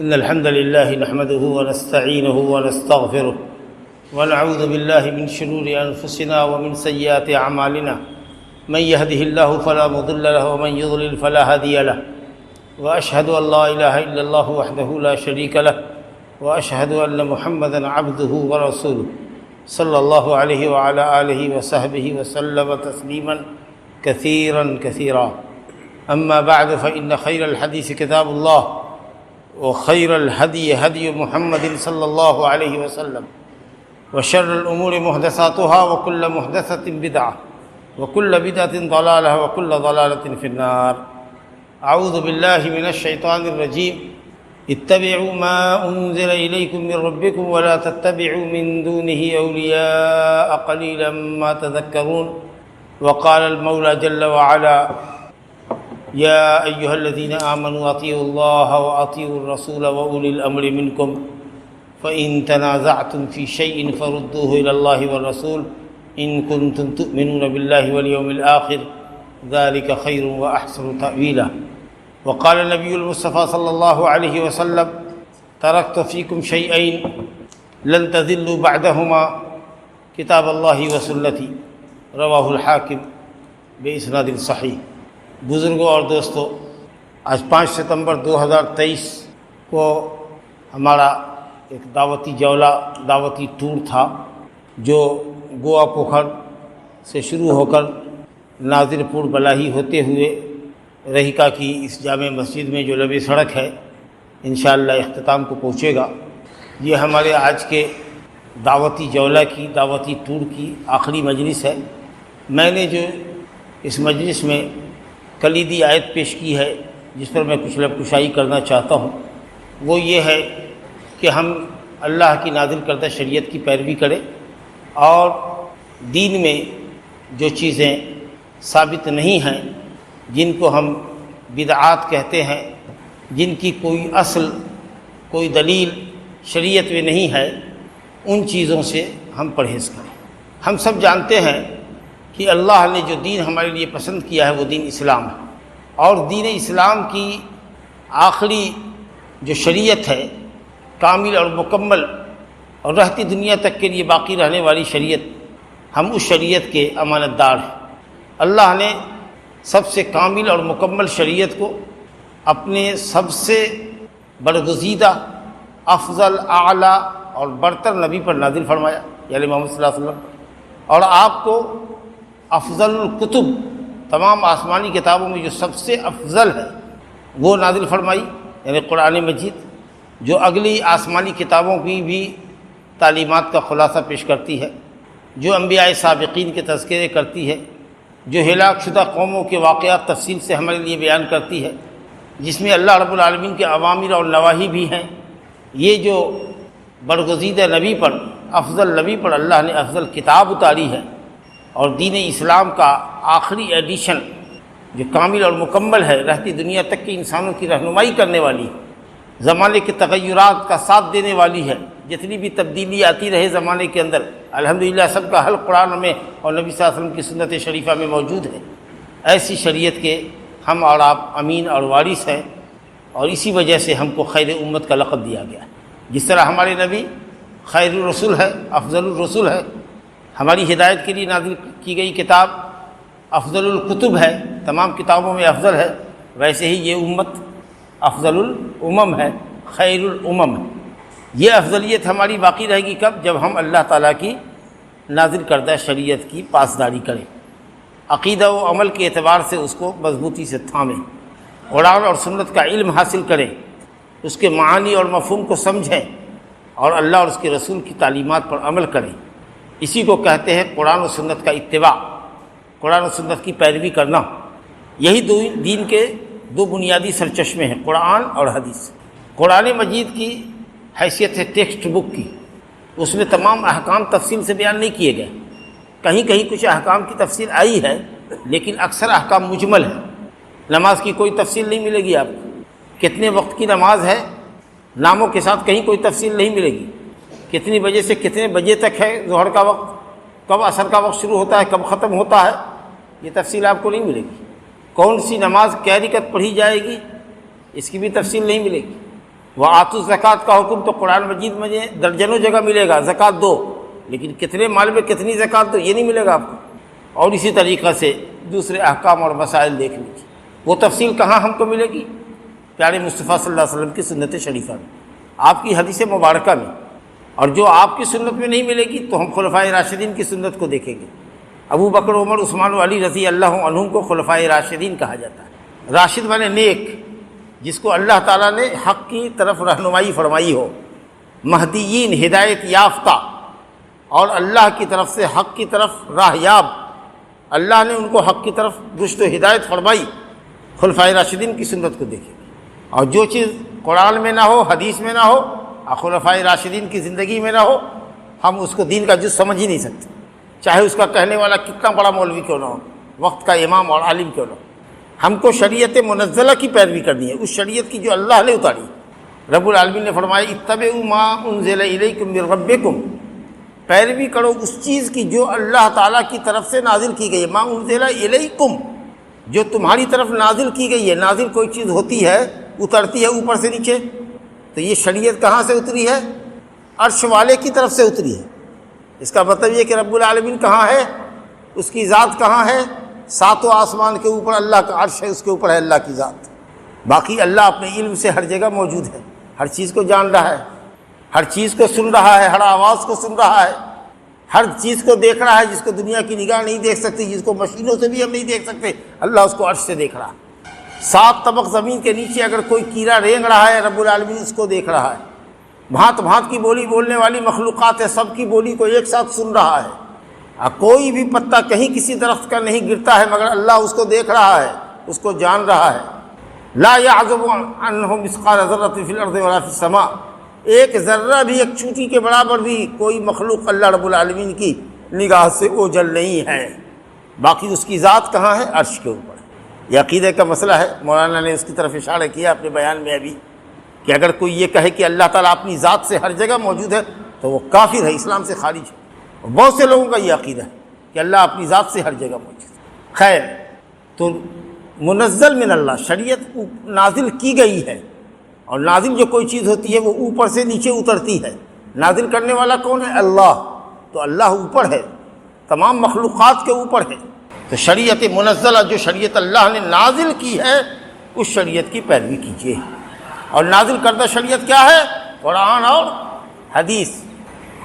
إن الحمد لله نحمده ونستعينه ونستغفره ونعوذ بالله من شرور أنفسنا ومن سيئات أعمالنا من يهده الله فلا مضل له ومن يضلل فلا هادي له وأشهد أن لا إله إلا الله وحده لا شريك له وأشهد أن محمدا عبده ورسوله صلى الله عليه وعلى آله وصحبه وسلم تسليما كثيرا أما بعد فإن خير الحديث كتاب الله وخير الهدي هدي محمد صلى الله عليه وسلم وشر الأمور محدثاتها وكل محدثة بدعة وكل بدعة ضلالة وكل ضلالة في النار. أعوذ بالله من الشيطان الرجيم. اتبعوا ما أنزل إليكم من ربكم ولا تتبعوا من دونه أولياء قليلا ما تذكرون. وقال المولى جل وعلا: يا أيها الذين آمنوا أطيعوا الله وأطيعوا الرسول وأولي الأمر منكم فإن تنازعتم في شيء فردوه إلى الله والرسول إن كنتم تؤمنون بالله واليوم الآخر ذلك خير وأحسن تأويلا. وقال النبي المصطفى صلى الله عليه وسلم: تركت فيكم شيئين لن تذلوا بعدهما كتاب الله وسنتي. رواه الحاکم بإسناد صحیح. بزرگوں اور دوستوں، آج 5 ستمبر 2023 کو ہمارا ایک دعوتی جولہ، دعوتی ٹور تھا جو گوا پوکھر سے شروع ہو کر ناظر پور بلاہی ہوتے ہوئے رہیکا کی اس جامع مسجد میں جو لبی سڑک ہے انشاءاللہ اختتام کو پہنچے گا. یہ ہمارے آج کے دعوتی جولہ کی، دعوتی ٹور کی آخری مجلس ہے. میں نے جو اس مجلس میں کلیدی آیت پیش کی ہے جس پر میں کچھ لب کشائی کرنا چاہتا ہوں، وہ یہ ہے کہ ہم اللہ کی نازل کردہ شریعت کی پیروی کریں اور دین میں جو چیزیں ثابت نہیں ہیں، جن کو ہم بدعات کہتے ہیں، جن کی کوئی اصل، کوئی دلیل شریعت میں نہیں ہے، ان چیزوں سے ہم پرہیز کریں. ہم سب جانتے ہیں کہ اللہ نے جو دین ہمارے لیے پسند کیا ہے وہ دین اسلام ہے، اور دین اسلام کی آخری جو شریعت ہے، کامل اور مکمل اور رہتی دنیا تک کے لیے باقی رہنے والی شریعت، ہم اس شریعت کے امانت دار ہیں. اللہ نے سب سے کامل اور مکمل شریعت کو اپنے سب سے برگزیدہ، افضل، اعلیٰ اور برتر نبی پر نازل فرمایا، یعنی محمد صلی اللہ علیہ وسلم. اور آپ کو افضل الکتب، تمام آسمانی کتابوں میں جو سب سے افضل ہے وہ نازل فرمائی، یعنی قرآن مجید، جو اگلی آسمانی کتابوں کی بھی تعلیمات کا خلاصہ پیش کرتی ہے، جو انبیاء سابقین کے تذکرے کرتی ہے، جو ہلاک شدہ قوموں کے واقعات تفصیل سے ہمارے لیے بیان کرتی ہے، جس میں اللہ رب العالمین کے اوامر اور نواہی بھی ہیں. یہ جو برگزیدہ نبی پر، افضل نبی پر اللہ نے افضل کتاب اتاری ہے، اور دین اسلام کا آخری ایڈیشن جو کامل اور مکمل ہے، رہتی دنیا تک کے انسانوں کی رہنمائی کرنے والی، زمانے کے تغیرات کا ساتھ دینے والی ہے. جتنی بھی تبدیلی آتی رہے زمانے کے اندر، الحمدللہ سب کا حل قرآن میں اور نبی صلی اللہ علیہ وسلم کی سنت شریفہ میں موجود ہے. ایسی شریعت کے ہم اور آپ امین اور وارث ہیں، اور اسی وجہ سے ہم کو خیر امت کا لقب دیا گیا. جس طرح ہمارے نبی خیر الرسول ہے، افضل الرسول ہے، ہماری ہدایت کے لیے نازل کی گئی کتاب افضل الکتب ہے، تمام کتابوں میں افضل ہے، ویسے ہی یہ امت افضل الامم ہے، خیر الامم ہے. یہ افضلیت ہماری باقی رہے گی کب؟ جب ہم اللہ تعالیٰ کی نازل کردہ شریعت کی پاسداری کریں، عقیدہ و عمل کے اعتبار سے اس کو مضبوطی سے تھامیں، قرآن اور سنت کا علم حاصل کریں، اس کے معانی اور مفہوم کو سمجھیں، اور اللہ اور اس کے رسول کی تعلیمات پر عمل کریں. اسی کو کہتے ہیں قرآن و سنت کا اتباع، قرآن و سنت کی پیروی کرنا. یہی دین کے دو بنیادی سرچشمے ہیں، قرآن اور حدیث. قرآن مجید کی حیثیت ہے ٹیکسٹ بک کی، اس میں تمام احکام تفصیل سے بیان نہیں کیے گئے. کہیں کہیں کچھ احکام کی تفصیل آئی ہے، لیکن اکثر احکام مجمل ہے. نماز کی کوئی تفصیل نہیں ملے گی آپ کو، کتنے وقت کی نماز ہے ناموں کے ساتھ کہیں کوئی تفصیل نہیں ملے گی. کتنی بجے سے کتنے بجے تک ہے ظہر کا وقت، کب عصر کا وقت شروع ہوتا ہے، کب ختم ہوتا ہے، یہ تفصیل آپ کو نہیں ملے گی. کون سی نماز کیا رکعت پڑھی جائے گی، اس کی بھی تفصیل نہیں ملے گی. وآتوا الزکوٰۃ کا حکم تو قرآن مجید میں درجنوں جگہ ملے گا، زکوٰۃ دو، لیکن کتنے مال میں کتنی زکوٰۃ دو یہ نہیں ملے گا آپ کو۔ اور اسی طریقہ سے دوسرے احکام اور مسائل دیکھ لیجیے، وہ تفصیل کہاں ہم کو ملے گی؟ پیارے مصطفیٰ صلی اللہ علیہ وسلم کی سنت شریفہ میں، آپ کی حدیث مبارکہ میں۔ اور جو آپ کی سنت میں نہیں ملے گی تو ہم خلفائے راشدین کی سنت کو دیکھیں گے۔ ابو بکر، عمر، عثمان و علی رضی اللہ عنہم کو خلفائے راشدین کہا جاتا ہے۔ راشد مانے نیک، جس کو اللہ تعالیٰ نے حق کی طرف رہنمائی فرمائی ہو، مہدیین، ہدایت یافتہ، اور اللہ کی طرف سے حق کی طرف راہیاب، اللہ نے ان کو حق کی طرف رشد و ہدایت فرمائی۔ خلفائے راشدین کی سنت کو دیکھیں، اور جو چیز قرآن میں نہ ہو، حدیث میں نہ ہو، اور خلفائے راشدین کی زندگی میں نہ ہو، ہم اس کو دین کا جز سمجھ ہی نہیں سکتے، چاہے اس کا کہنے والا کتنا بڑا مولوی کیوں نہ ہو، وقت کا امام اور عالم کیوں نہ ہو۔ ہم کو شریعت منزلہ کی پیروی کرنی ہے، اس شریعت کی جو اللہ نے اتاری۔ رب العالمین نے فرمایا اتبعوا ما انزل الیکم من ربکم، پیروی کرو اس چیز کی جو اللہ تعالیٰ کی طرف سے نازل کی گئی ہے۔ ما انزل الیکم، جو تمہاری طرف نازل کی گئی ہے۔ نازل کوئی چیز ہوتی ہے، اترتی ہے اوپر سے نیچے، تو یہ شریعت کہاں سے اتری ہے؟ عرش والے کی طرف سے اتری ہے۔ اس کا مطلب یہ کہ رب العالمین کہاں ہے، اس کی ذات کہاں ہے؟ ساتوں آسمان کے اوپر اللہ کا عرش ہے، اس کے اوپر ہے اللہ کی ذات۔ باقی اللہ اپنے علم سے ہر جگہ موجود ہے، ہر چیز کو جان رہا ہے، ہر چیز کو سن رہا ہے، ہر آواز کو سن رہا ہے، ہر چیز کو دیکھ رہا ہے، جس کو دنیا کی نگاہ نہیں دیکھ سکتی، جس کو مشینوں سے بھی ہم نہیں دیکھ سکتے، اللہ اس کو عرش سے دیکھ رہا ہے۔ 7 طبق زمین کے نیچے اگر کوئی کیڑا رینگ رہا ہے، رب العالمین اس کو دیکھ رہا ہے۔ بھانت بھانت کی بولی بولنے والی مخلوقات ہے، سب کی بولی کو ایک ساتھ سن رہا ہے۔ کوئی بھی پتا کہیں کسی درخت کا نہیں گرتا ہے مگر اللہ اس کو دیکھ رہا ہے، اس کو جان رہا ہے۔ لا يعزب عنه مثقال ذرة في الارض ولا في السماء، ایک ذرہ بھی، ایک چونٹی کے برابر بھی کوئی مخلوق اللہ رب العالمین کی نگاہ سے اوجھل نہیں ہے۔ باقی اس کی ذات کہاں ہے؟ عرش کے اوپر۔ یہ عقیدے کا مسئلہ ہے، مولانا نے اس کی طرف اشارہ کیا اپنے بیان میں ابھی، کہ اگر کوئی یہ کہے کہ اللہ تعالیٰ اپنی ذات سے ہر جگہ موجود ہے تو وہ کافر ہے، اسلام سے خارج ہے۔ بہت سے لوگوں کا یہ عقیدہ ہے کہ اللہ اپنی ذات سے ہر جگہ موجود ہے۔ خیر، تو منزل من اللہ، شریعت نازل کی گئی ہے، اور نازل جو کوئی چیز ہوتی ہے وہ اوپر سے نیچے اترتی ہے۔ نازل کرنے والا کون ہے؟ اللہ۔ تو اللہ اوپر ہے، تمام مخلوقات کے اوپر ہے۔ تو شریعت منزلہ، جو شریعت اللہ نے نازل کی ہے، اس شریعت کی پیروی کیجیے۔ اور نازل کردہ شریعت کیا ہے؟ قرآن اور حدیث۔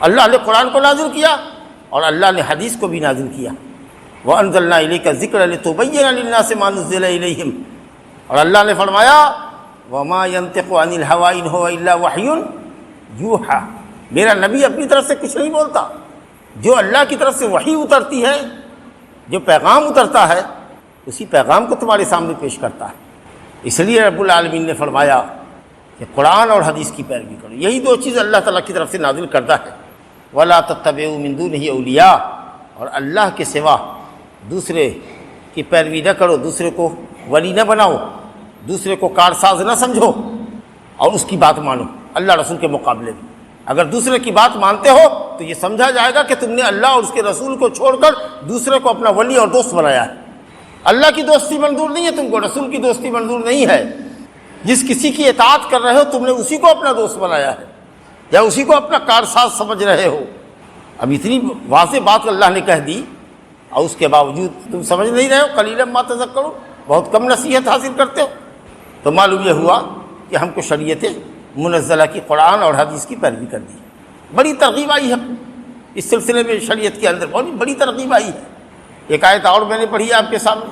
اللہ نے قرآن کو نازل کیا اور اللہ نے حدیث کو بھی نازل کیا۔ وَأَنزَلْنَا إِلَيْكَ الذِّكْرَ لِتُبَيِّنَ لِلنَّاسِ مَا نُزِّلَ إِلَيْهِمْ، اور اللہ نے فرمایا وَمَا يَنطِقُ عَنِ الْهَوَىٰ إِنْ هُوَ إِلَّا وَحْيٌ يُوحَىٰ، میرا نبی اپنی طرف سے کچھ نہیں بولتا، جو اللہ کی طرف سے وحی اترتی ہے، جو پیغام اترتا ہے، اسی پیغام کو تمہارے سامنے پیش کرتا ہے۔ اس لیے رب العالمین نے فرمایا کہ قرآن اور حدیث کی پیروی کرو، یہی دو چیز اللہ تعالیٰ کی طرف سے نازل کردہ ہے۔ وَلَا تَتَّبِعُوا مِن دُونِهِ أَوْلِيَاءَ، اور اللہ کے سوا دوسرے کی پیروی نہ کرو، دوسرے کو ولی نہ بناؤ، دوسرے کو کارساز نہ سمجھو، اور اس کی بات مانو اللہ رسول کے مقابلے میں۔ اگر دوسرے کی بات مانتے ہو تو یہ سمجھا جائے گا کہ تم نے اللہ اور اس کے رسول کو چھوڑ کر دوسرے کو اپنا ولی اور دوست بنایا ہے۔ اللہ کی دوستی منظور نہیں ہے تم کو، رسول کی دوستی منظور نہیں ہے۔ جس کسی کی اطاعت کر رہے ہو تم نے اسی کو اپنا دوست بنایا ہے، یا اسی کو اپنا کارساز سمجھ رہے ہو۔ اب اتنی واضح بات اللہ نے کہہ دی اور اس کے باوجود تم سمجھ نہیں رہے ہو، قلیلا ما تذکرون، بہت کم نصیحت حاصل کرتے ہو۔ تو معلوم یہ ہوا کہ ہم کو شریعت منزلہ کی، قرآن اور حدیث کی پیروی کر دی۔ بڑی ترغیب آئی ہے اس سلسلے میں، شریعت کے اندر بہت بڑی ترغیب آئی ہے۔ ایک آیت اور میں نے پڑھی آپ کے سامنے،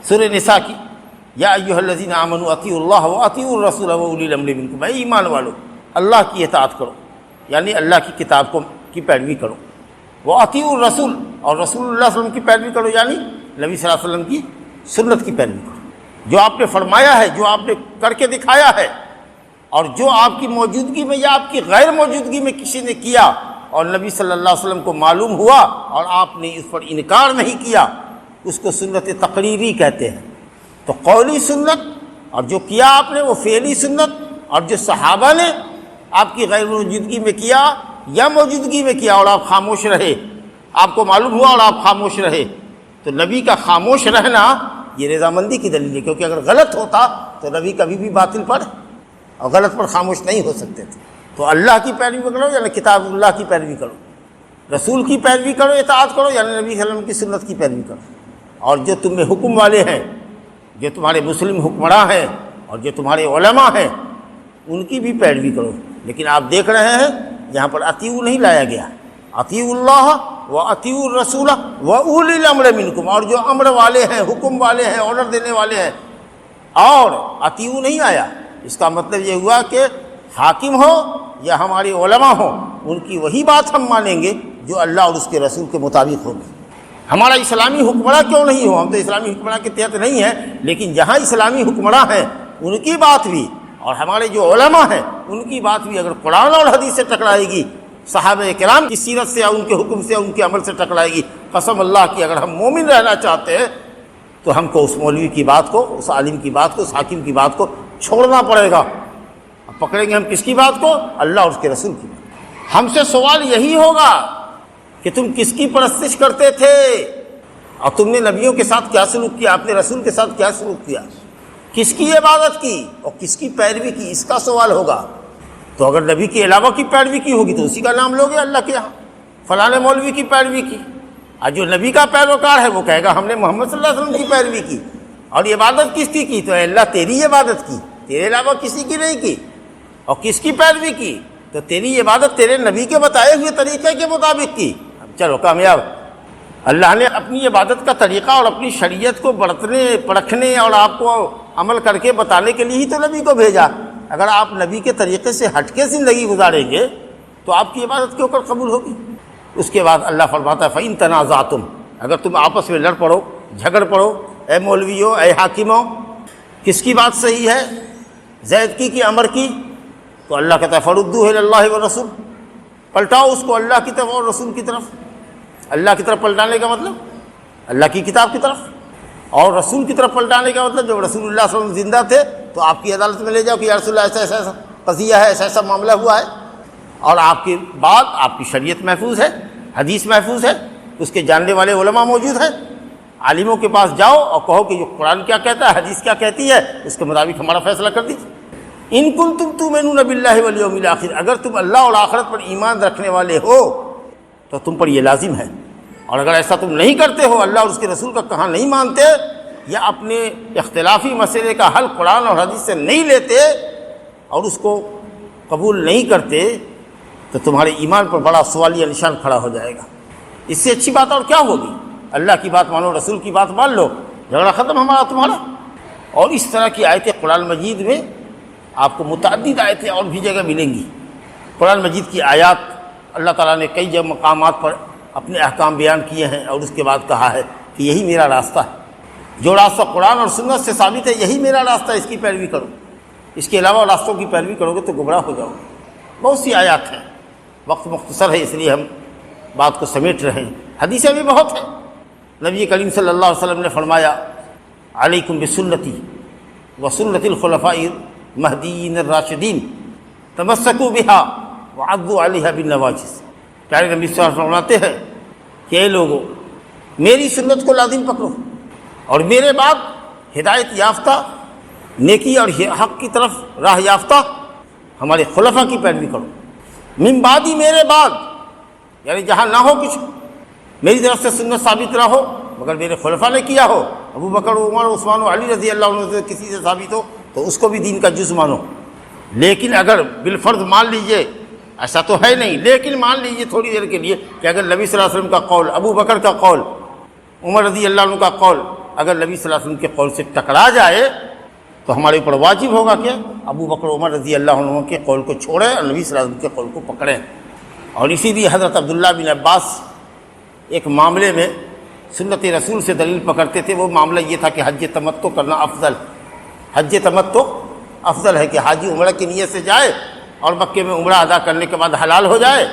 سورہ نساء کی، یا ایھا الذین آمنوا اطیعوا اللہ واطیعوا الرسول واولی الامر منکم، اے ایمان والو اللہ کی اطاعت کرو، یعنی اللہ کی کتاب کی پیروی کرو، واطیعوا الرسول، اور رسول اللہ صلی اللہ علیہ وسلم کی پیروی کرو، یعنی نبی صلی اللہ علیہ وسلم کی سنت کی پیروی کرو۔ جو آپ نے فرمایا ہے، جو آپ نے کر کے دکھایا ہے، اور جو آپ کی موجودگی میں یا آپ کی غیر موجودگی میں کسی نے کیا اور نبی صلی اللہ علیہ وسلم کو معلوم ہوا اور آپ نے اس پر انکار نہیں کیا، اس کو سنت تقریری کہتے ہیں۔ تو قولی سنت، اور جو کیا آپ نے وہ فعلی سنت، اور جو صحابہ نے آپ کی غیر موجودگی میں کیا یا موجودگی میں کیا اور آپ خاموش رہے، آپ کو معلوم ہوا اور آپ خاموش رہے، تو نبی کا خاموش رہنا یہ رضامندی کی دلیل ہے، کیونکہ اگر غلط ہوتا تو نبی کبھی بھی باطل پر اور غلط پر خاموش نہیں ہو سکتے تھے۔ تو اللہ کی پیروی کرو یا کتاب اللہ کی پیروی کرو، رسول کی پیروی کرو، اطاعت کرو، یعنی نبی صلی اللہ علیہ وسلم کی سنت کی پیروی کرو۔ اور جو تم میں حکم والے ہیں، جو تمہارے مسلم حکمراں ہیں اور جو تمہارے علماء ہیں، ان کی بھی پیروی کرو۔ لیکن آپ دیکھ رہے ہیں یہاں پر اطیعوا نہیں لایا گیا، اطیعوا اللہ و اطیعوا الرسول و اولی الامر منکم، اور جو امر والے ہیں، حکم والے ہیں، آرڈر دینے والے ہیں، اور اطیعوا نہیں آیا۔ اس کا مطلب یہ ہوا کہ حاکم ہو یا ہمارے علماء ہوں، ان کی وہی بات ہم مانیں گے جو اللہ اور اس کے رسول کے مطابق ہوگی۔ ہمارا اسلامی حکمراں کیوں نہیں ہو، ہم تو اسلامی حکمراں کے تحت نہیں ہیں، لیکن جہاں اسلامی حکمراں ہیں ان کی بات بھی، اور ہمارے جو علماء ہیں ان کی بات بھی اگر قرآن اور حدیث سے ٹکرائے گی، صحابہ کرام کی سیرت سے، ان کے حکم سے، ان کے عمل سے ٹکرائے گی، قسم اللہ کی اگر ہم مومن رہنا چاہتے ہیں تو ہم کو اس مولوی کی بات کو، اس عالم کی بات کو، اس حاکم کی بات کو چھوڑنا پڑے گا۔ اب پکڑیں گے ہم کس کی بات کو؟ اللہ اور اس کے رسول کی بات۔ ہم سے سوال یہی ہوگا کہ تم کس کی پرستش کرتے تھے اور تم نے نبیوں کے ساتھ کیا سلوک کیا، اپنے رسول کے ساتھ کیا سلوک کیا، کس کی عبادت کی اور کس کی پیروی کی، اس کا سوال ہوگا۔ تو اگر نبی کے علاوہ کی پیروی کی ہوگی تو اسی کا نام لوگے اللہ کے یہاں، فلاں مولوی کی پیروی کی۔ اور جو نبی کا پیروکار ہے وہ کہے گا ہم نے محمد صلی اللہ علیہ وسلم کی پیروی کی۔ اور عبادت کس کی تو اے اللہ تیری عبادت کی، تیرے علاوہ کسی کی نہیں کی۔ اور کس کی پیروی کی؟ تو تیری عبادت تیرے نبی کے بتائے ہوئے طریقے کے مطابق کی۔ چلو کامیاب۔ اللہ نے اپنی عبادت کا طریقہ اور اپنی شریعت کو برتنے، پرکھنے اور آپ کو عمل کر کے بتانے کے لیے ہی تو نبی کو بھیجا۔ اگر آپ نبی کے طریقے سے ہٹ کے زندگی گزاریں گے تو آپ کی عبادت کیوں کر قبول ہوگی؟ اس کے بعد اللہ فرماتا ہے فَإِن تَنَازَعْتُمْ، اگر تم آپس میں لڑ پڑو، جھگڑ پڑو، اے مولویو، اے حاکموں، کس کی بات صحیح ہے، زید کی کہ عمر کی؟ تو اللہ کہتا ہے فَرُدُّوهُ إِلَى اللَّهِ وَالرَّسُولِ، پلٹاؤ اس کو اللہ کی طرف اور رسول کی طرف۔ اللہ کی طرف پلٹانے کا مطلب اللہ کی کتاب کی طرف، اور رسول کی طرف پلٹانے کا مطلب جب رسول اللہ صلی اللہ علیہ وسلم زندہ تھے تو آپ کی عدالت میں لے جاؤ کہ یا رسول اللہ ایسا ایسا قضیہ ہے، ایسا ایسا معاملہ ہوا ہے، اور آپ کی بات، آپ کی شریعت محفوظ ہے، حدیث محفوظ ہے، اس کے جاننے والے علماء موجود ہیں، عالموں کے پاس جاؤ اور کہو کہ یہ قرآن کیا کہتا ہے، حدیث کیا کہتی ہے، اس کے مطابق ہمارا فیصلہ کر دیجیے۔ ان کنتم تؤمنون باللہ والیوم الآخر، اگر تم اللہ اور آخرت پر ایمان رکھنے والے ہو تو تم پر یہ لازم ہے، اور اگر ایسا تم نہیں کرتے ہو، اللہ اور اس کے رسول کا کہا نہیں مانتے، یا اپنے اختلافی مسئلے کا حل قرآن اور حدیث سے نہیں لیتے اور اس کو قبول نہیں کرتے، تو تمہارے ایمان پر بڑا سوالیہ نشان کھڑا ہو جائے گا۔ اس سے اچھی بات اور کیا ہوگی؟ اللہ کی بات مانو، رسول کی بات مان لو، جھگڑا ختم ہمارا تمہارا۔ اور اس طرح کی آیتیں قرآن مجید میں آپ کو متعدد آیتیں اور بھی جگہ ملیں گی۔ قرآن مجید کی آیات اللہ تعالیٰ نے کئی جگہ مقامات پر اپنے احکام بیان کیے ہیں، اور اس کے بعد کہا ہے کہ یہی میرا راستہ ہے، جو راستہ قرآن اور سنت سے ثابت ہے یہی میرا راستہ ہے، اس کی پیروی کرو، اس کے علاوہ راستوں کی پیروی کرو گے تو گمراہ ہو جاؤ گے۔ بہت سی آیات ہیں، وقت مختصر ہے اس لیے ہم بات کو سمیٹ رہے ہیں، حدیثیں بھی بہت ہیں۔ نبی کریم صلی اللہ علیہ وسلم نے فرمایا علیکم بسنتی وسنت الخلفاء المہدیین الراشدین تمسکوا بہا وعضوا علیہا بالنواجذ۔ پیارے نبی صلی اللہ علیہ وسلم فرماتے ہیں کہ اے لوگوں، میری سنت کو لازم پکڑو، اور میرے بعد ہدایت یافتہ، نیکی اور حق کی طرف راہ یافتہ ہمارے خلفاء کی پیروی کرو۔ من بعدی، میرے بعد، یعنی جہاں نہ ہو کچھ میری طرف سے سنت ثابت نہ ہو مگر میرے خلفاء نے کیا ہو، ابو بکر، عمر، عثمان و علی رضی اللہ عنہ سے کسی سے ثابت ہو تو اس کو بھی دین کا جز مانو۔ لیکن اگر بالفرض مان لیجئے، ایسا تو ہے نہیں، لیکن مان لیجئے تھوڑی دیر کے لیے کہ اگر نبی صلی اللہ علیہ وسلم کا قول، ابو بکر کا قول، عمر رضی اللہ عنہ کا قول اگر نبی صلی اللہ علیہ وسلم کے قول سے ٹکرا جائے تو ہمارے اوپر واجب ہوگا کہ ابو بکر عمر رضی اللہ عنہ کے قول کو چھوڑیں اور نبی صلی اللہ علیہ وسلم کے قول کو پکڑیں۔ اور اسی لیے حضرت عبداللہ بن عباس ایک معاملے میں سنت رسول سے دلیل پکڑتے تھے، وہ معاملہ یہ تھا کہ حج تمتع کرنا افضل، حج تمتع افضل ہے کہ حاجی عمرہ کی نیت سے جائے اور مکے میں عمرہ ادا کرنے کے بعد حلال ہو جائے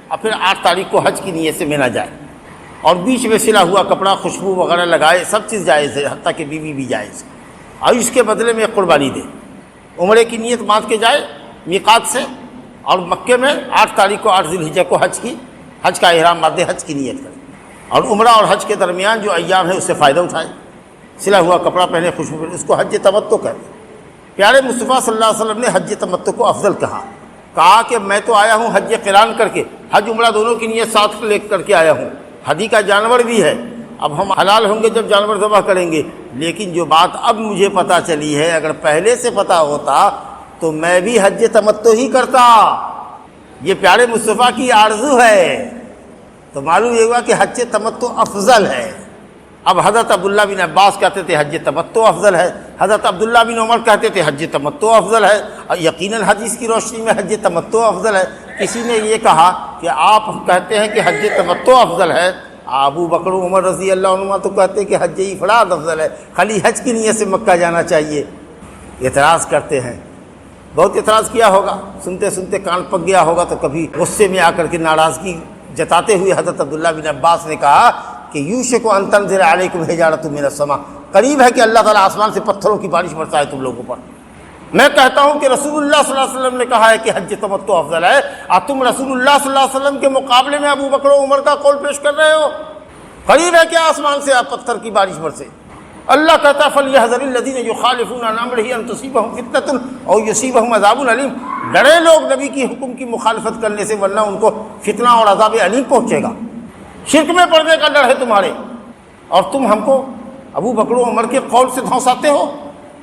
اور پھر 8 تاریخ کو حج کی نیت سے مینا جائے، اور بیچ میں سلا ہوا کپڑا، خوشبو وغیرہ لگائے، سب چیز جائز ہے، حتیٰ کہ بیوی بھی جائز ہے، اور اس کے بدلے میں قربانی دے، عمرے کی نیت باندھ کے جائے میقات سے، اور مکے میں 8 تاریخ کو 8 ذی الحجہ کو حج کا احرام باندھے، حج کی نیت کرے، اور عمرہ اور حج کے درمیان جو ایام ہے اس سے فائدہ اٹھائے، سلا ہوا کپڑا پہنے، خوشبو پہنے، اس کو حج تمتع کہتے ہیں۔ پیارے مصطفیٰ صلی اللہ علیہ وسلم نے حج تمتع کو افضل کہا کہ میں تو آیا ہوں حج قران کر کے، حج عمرہ دونوں کی نیت ساتھ لے کر کے آیا ہوں، ہدی کا جانور بھی ہے، اب ہم حلال ہوں گے جب جانور ذبح کریں گے، لیکن جو بات اب مجھے پتہ چلی ہے اگر پہلے سے پتہ ہوتا تو میں بھی حج تمتع ہی کرتا، یہ پیارے مصطفیٰ کی آرزو ہے، تو معلوم یہ ہوا کہ حج تمتع افضل ہے۔ اب حضرت عبداللہ بن عباس کہتے تھے حج تمتع افضل ہے، حضرت عبداللہ بن عمر کہتے تھے حج تمتع افضل ہے، اور یقیناً حدیث کی روشنی میں حج تمتع افضل ہے۔ کسی نے یہ کہا کہ آپ کہتے ہیں کہ حج تمتع افضل ہے، ابو بکر و عمر رضی اللہ عنہما تو کہتے ہیں کہ حج افراد افضل ہے، خالی حج کی نیت سے مکہ جانا چاہیے۔ اعتراض کرتے ہیں، بہت اعتراض کیا ہوگا، سنتے سنتے کان پک گیا ہوگا، تو کبھی غصے میں آ کر کے ناراضگی جتاتے ہوئے حضرت عبداللہ بن عباس نے کہا کہ یوشک ان تنزل علیکم حجارۃ من السماء، قریب ہے کہ اللہ تعالیٰ آسمان سے پتھروں کی بارش برسائے تم لوگوں پر۔ میں کہتا ہوں کہ رسول اللہ صلی اللہ علیہ وسلم نے کہا ہے کہ حج تمتع افضل ہے، اور تم رسول اللہ صلی اللہ علیہ وسلم کے مقابلے میں ابو بکر و عمر کا قول پیش کر رہے ہو۔ قریب ہے کہ آسمان سے پتھر کی بارش برسے۔ اللہ کہتا ہے فَلْيَحْذَرِ الَّذِينَ يُخَالِفُونَ عَنْ أَمْرِهِ أَن تُصِيبَهُمْ فِتْنَةٌ أَوْ يُصِيبَهُمْ عَذَابٌ أَلِيمٌ، ڈرے لوگ نبی کی حکم کی مخالفت کرنے سے ورنہ ان کو فتنہ اور عذاب علیم پہنچے گا۔ شرک میں پڑنے کا ڈر ہے تمہارے، اور تم ہم کو ابو بکر و عمر کے قول سے دھونساتے ہو۔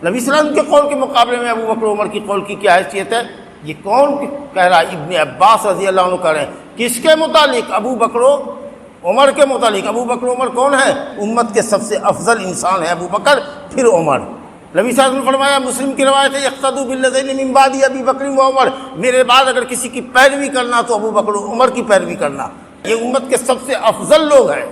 نبی صلی اللہ علیہ وسلم کے قول کے مقابلے میں ابو بکر و عمر کی قول کی کیا حیثیت ہے؟ یہ کون کہہ رہا ہے؟ ابن عباس رضی اللہ عنہ کہہ رہے ہیں۔ کس کے متعلق؟ ابو بکر و عمر کے متعلق۔ ابو بکر و عمر کون ہے؟ امت کے سب سے افضل انسان ہے ابو بکر، پھر عمر۔ نبی صلی اللہ علیہ وسلم نے فرمایا، مسلم کی روایت ہے، یقتدوا بالذین من بعد ابی بکر و عمر، میرے بعد اگر کسی کی پیروی کرنا تو ابو بکر و عمر کی پیروی کرنا، یہ امت کے سب سے افضل لوگ ہیں۔